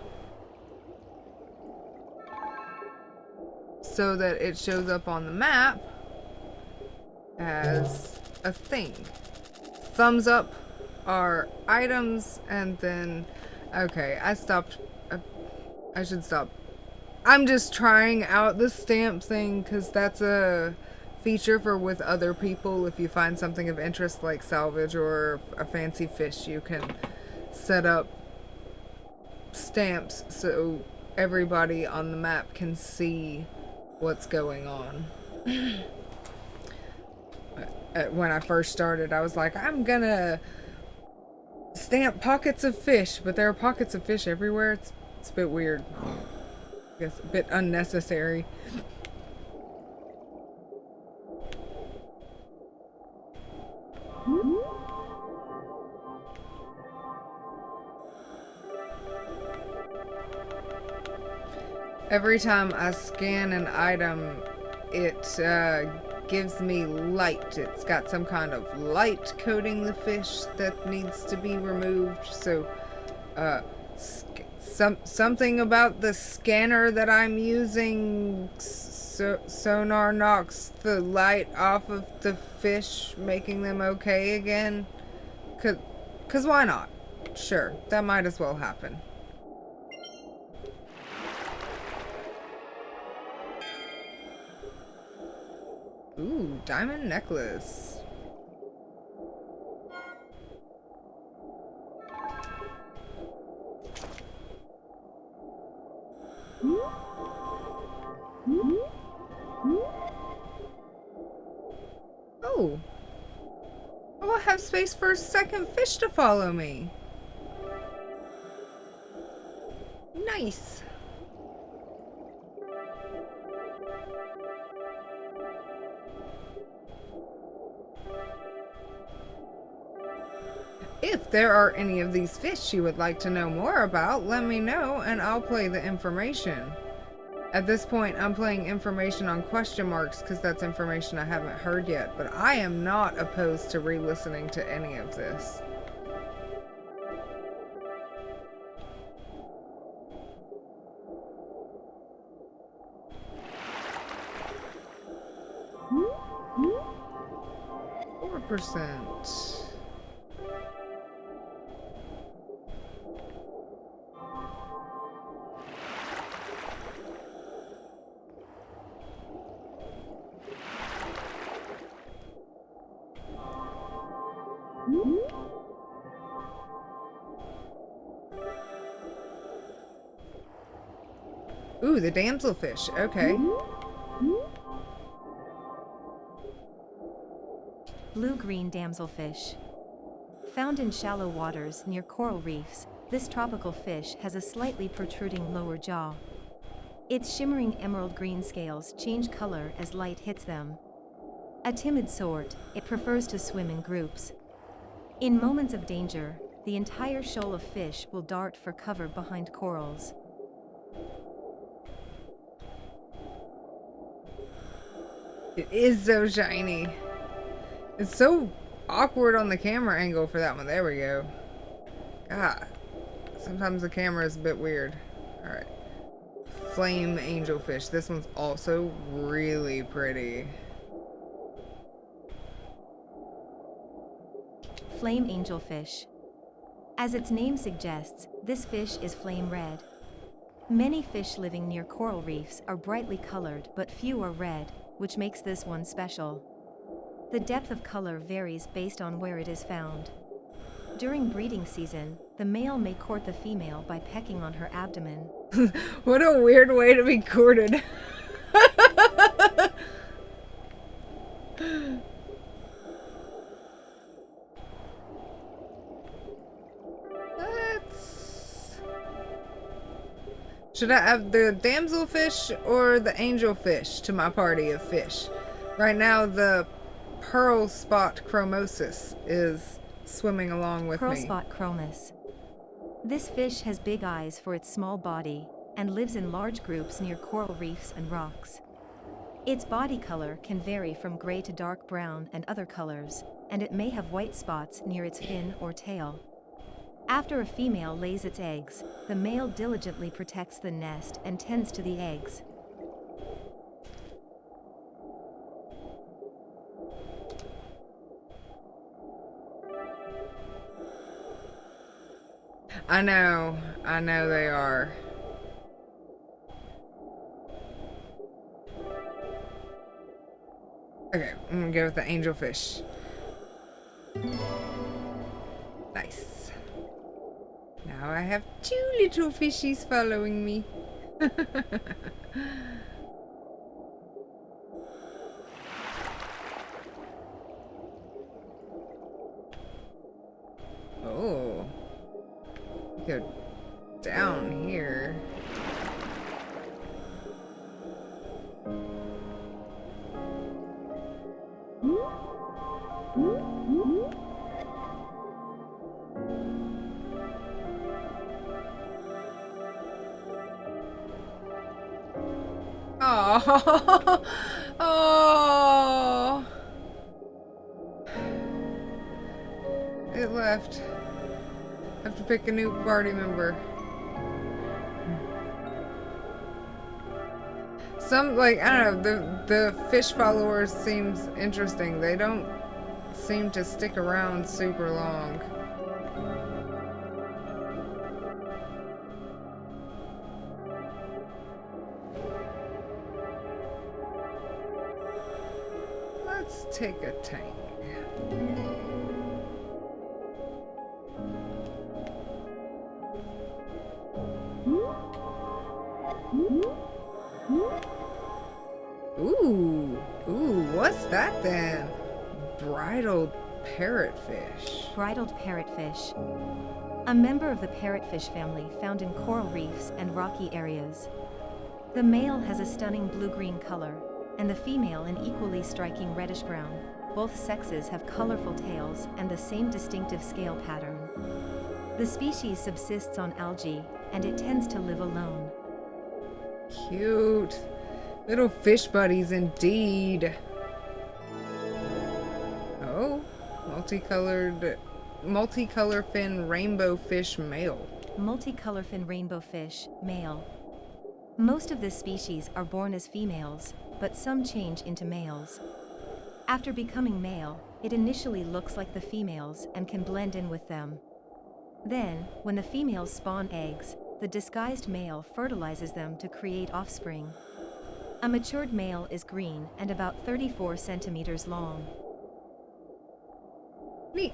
so that it shows up on the map as a thing. Thumbs up are items, and then, okay, I stopped. I should stop. I'm just trying out the stamp thing because that's a feature for with other people. If you find something of interest like salvage or a fancy fish, you can set up stamps so everybody on the map can see what's going on. When I first started, I was like, I'm gonna stamp pockets of fish, but there are pockets of fish everywhere. It's a bit weird. I guess a bit unnecessary. Every time I scan an item, it gives me light. It's got some kind of light coating the fish that needs to be removed. So, something about the scanner that I'm using sonar knocks the light off of the fish, making them okay again? 'Cause why not? Sure, that might as well happen. Ooh, diamond necklace. Oh. Oh, I have space for a second fish to follow me. Nice. If there are any of these fish you would like to know more about, let me know and I'll play the information. At this point, I'm playing information on question marks because that's information I haven't heard yet, but I am not opposed to re-listening to any of this. %. Ooh, the damselfish. Okay. Blue-green damselfish. Found in shallow waters near coral reefs, this tropical fish has a slightly protruding lower jaw. Its shimmering emerald green scales change color as light hits them. A timid sort, it prefers to swim in groups. In moments of danger, the entire shoal of fish will dart for cover behind corals. It is so shiny. It's so awkward on the camera angle for that one. There we go. God. Sometimes the camera is a bit weird. Alright. Flame angelfish. This one's also really pretty. Flame angelfish. As its name suggests, this fish is flame red. Many fish living near coral reefs are brightly colored, but few are red, which makes this one special. The depth of color varies based on where it is found. During breeding season, the male may court the female by pecking on her abdomen. What a weird way to be courted. Should I add the damselfish or the angelfish to my party of fish? Right now, the pearl spot chromosis is swimming along with me. Pearl spot chromis. This fish has big eyes for its small body and lives in large groups near coral reefs and rocks. Its body color can vary from gray to dark brown and other colors, and it may have white spots near its fin or tail. After a female lays its eggs, the male diligently protects the nest and tends to the eggs. I know they are. Okay, I'm gonna go with the angelfish. Nice. Now I have 2 little fishies following me. Oh. Go down here. Oh, oh! It left. I have to pick a new party member. Some, like, I don't know, the fish followers seems interesting. They don't seem to stick around super long. Let's take a tank. Ooh, what's that then? Bridled parrotfish. Bridled parrotfish. A member of the parrotfish family found in coral reefs and rocky areas. The male has a stunning blue-green color, and the female an equally striking reddish-brown. Both sexes have colorful tails and the same distinctive scale pattern. The species subsists on algae, and it tends to live alone. Cute. Little fish buddies indeed. Oh, multicolor fin rainbow fish male. Multicolor fin rainbow fish, male. Most of this species are born as females, but some change into males. After becoming male, it initially looks like the females and can blend in with them. Then, when the females spawn eggs, the disguised male fertilizes them to create offspring. A matured male is green and about 34 centimeters long. Neat.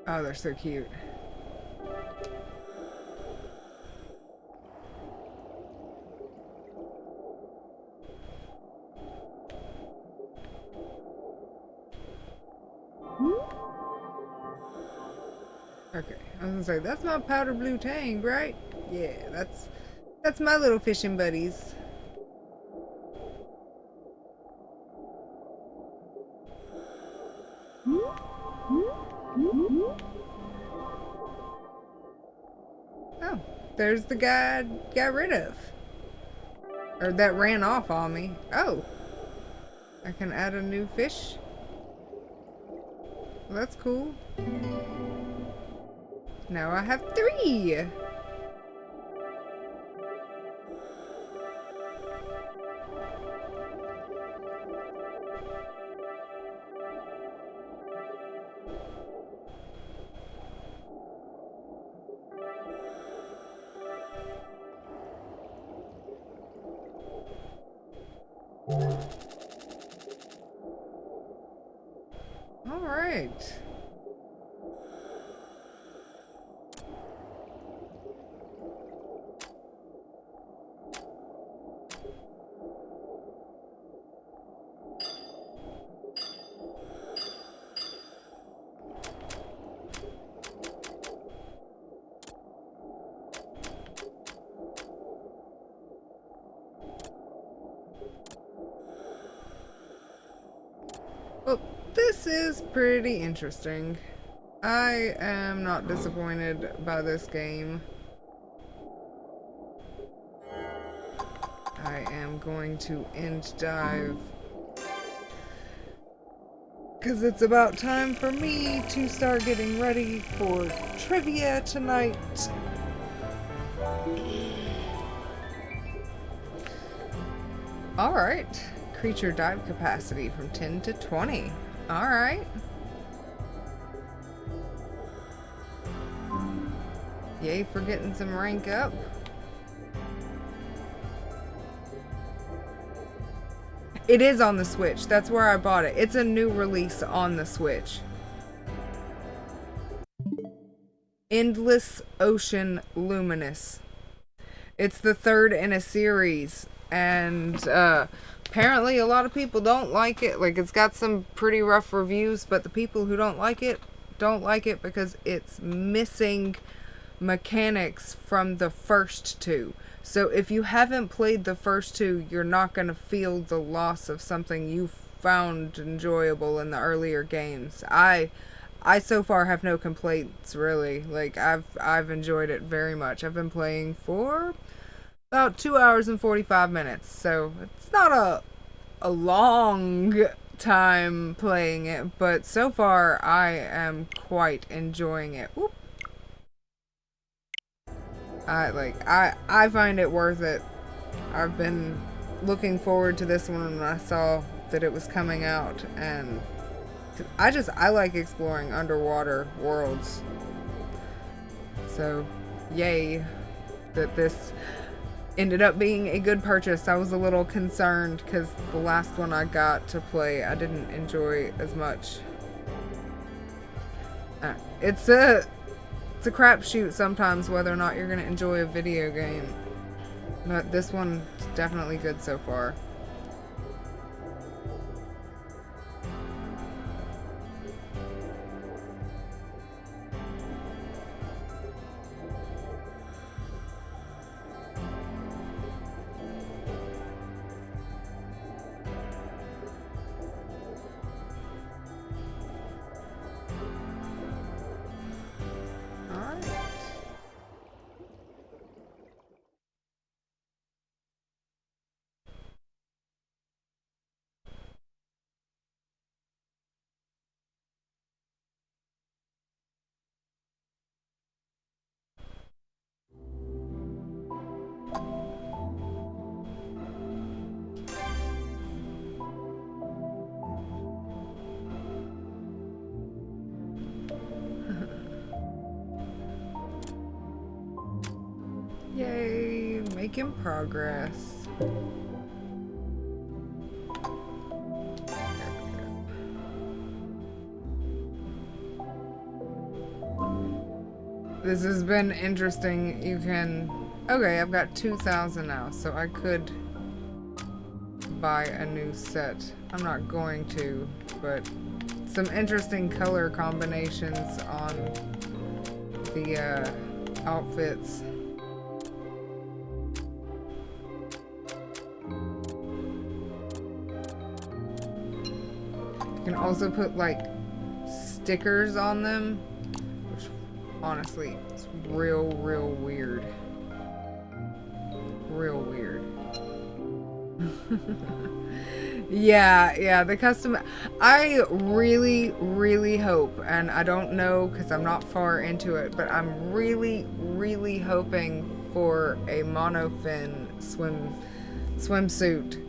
Oh, they're so cute. Okay, I was gonna say, that's my powder blue tang, right? Yeah, that's my little fishing buddies. Oh, there's the guy I got rid of. Or that ran off on me. Oh, I can add a new fish. Well, that's cool. Now I have 3. All right. Well, this is pretty interesting. I am not disappointed by this game. I am going to end dive because it's about time for me to start getting ready for trivia tonight. Alright. Creature dive capacity from 10 to 20. Alright. Yay for getting some rank up. It is on the Switch. That's where I bought it. It's a new release on the Switch. Endless Ocean Luminous. It's the 3rd in a series, and apparently a lot of people don't like it. Like, it's got some pretty rough reviews, but the people who don't like it because it's missing mechanics from the first 2. So if you haven't played the first 2, you're not going to feel the loss of something you found enjoyable in the earlier games. I so far have no complaints, really. Like, I've enjoyed it very much. I've been playing for about 2 hours and 45 minutes, so it's not a long time playing it, but so far I am quite enjoying it. Whoop. I find it worth it. I've been looking forward to this one when I saw that it was coming out, and I like exploring underwater worlds. So, yay that this ended up being a good purchase. I was a little concerned because the last one I got to play I didn't enjoy as much. It's a crapshoot sometimes whether or not you're gonna enjoy a video game, but this one's definitely good so far. Yay, making progress. This has been interesting. You can... Okay, I've got 2,000 now, so I could buy a new set. I'm not going to, but some interesting color combinations on the outfits. You can also put like stickers on them, which honestly it's real weird. Real weird. Yeah, the custom. I really hope, and I don't know because I'm not far into it, but I'm really hoping for a monofin swimsuit,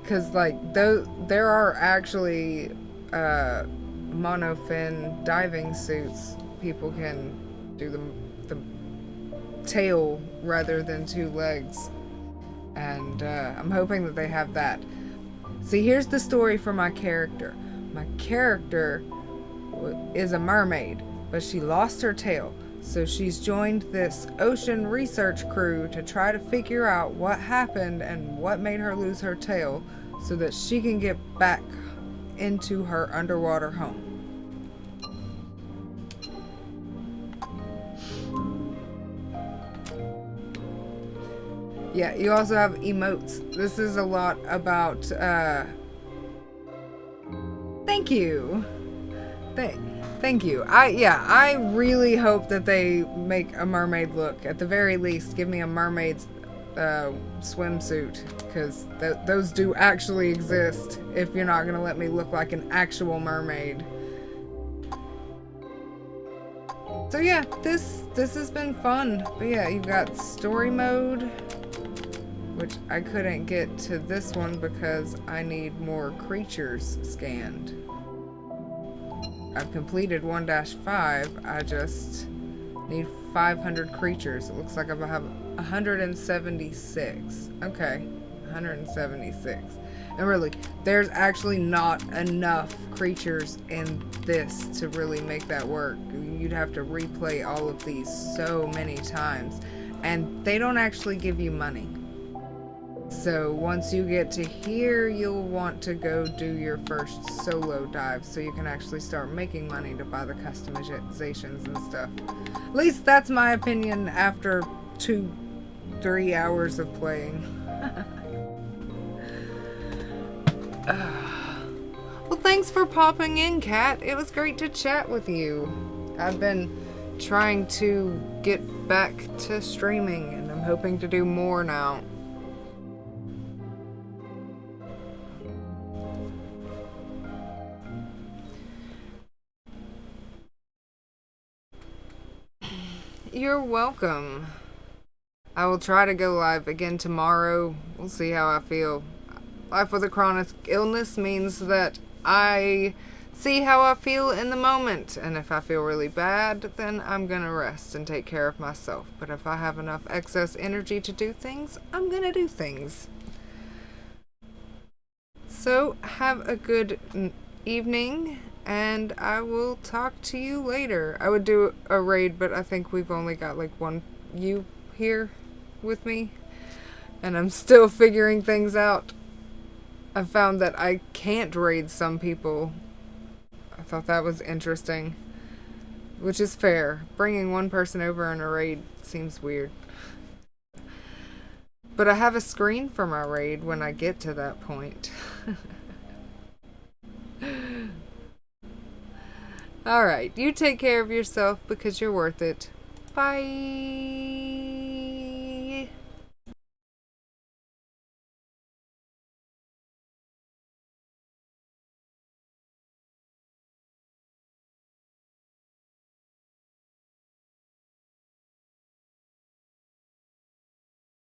because like there are actually monofin diving suits. People can do the tail rather than 2 legs, and I'm hoping that they have that. See, here's the story for my character. My character is a mermaid, but she lost her tail, so she's joined this ocean research crew to try to figure out what happened and what made her lose her tail so that she can get back into her underwater home. Yeah, you also have emotes. This is a lot about, thank you. Thank you. I really hope that they make a mermaid look. At the very least, give me a mermaid's swimsuit, because those do actually exist if you're not gonna let me look like an actual mermaid. So yeah, this has been fun. But yeah, you've got story mode, which I couldn't get to this one because I need more creatures scanned. I've completed 1-5, I just need 500 creatures. It looks like I have 176. Okay, 176. And really, there's actually not enough creatures in this to really make that work. You'd have to replay all of these so many times. And they don't actually give you money. So once you get to here, you'll want to go do your first solo dive so you can actually start making money to buy the customizations and stuff. At least that's my opinion after 2-3 hours of playing. Well, thanks for popping in, Kat. It was great to chat with you. I've been trying to get back to streaming, and I'm hoping to do more now. You're welcome. I will try to go live again tomorrow. We'll see how I feel. Life with a chronic illness means that I see how I feel in the moment. And if I feel really bad, then I'm gonna rest and take care of myself. But if I have enough excess energy to do things, I'm gonna do things. So have a good evening, and I will talk to you later. I would do a raid, but I think we've only got like one you here with me, and I'm still figuring things out. I found that I can't raid some people. I thought that was interesting, which is fair. Bringing one person over in a raid seems weird. But I have a screen for my raid when I get to that point. Alright, you take care of yourself because you're worth it. Bye!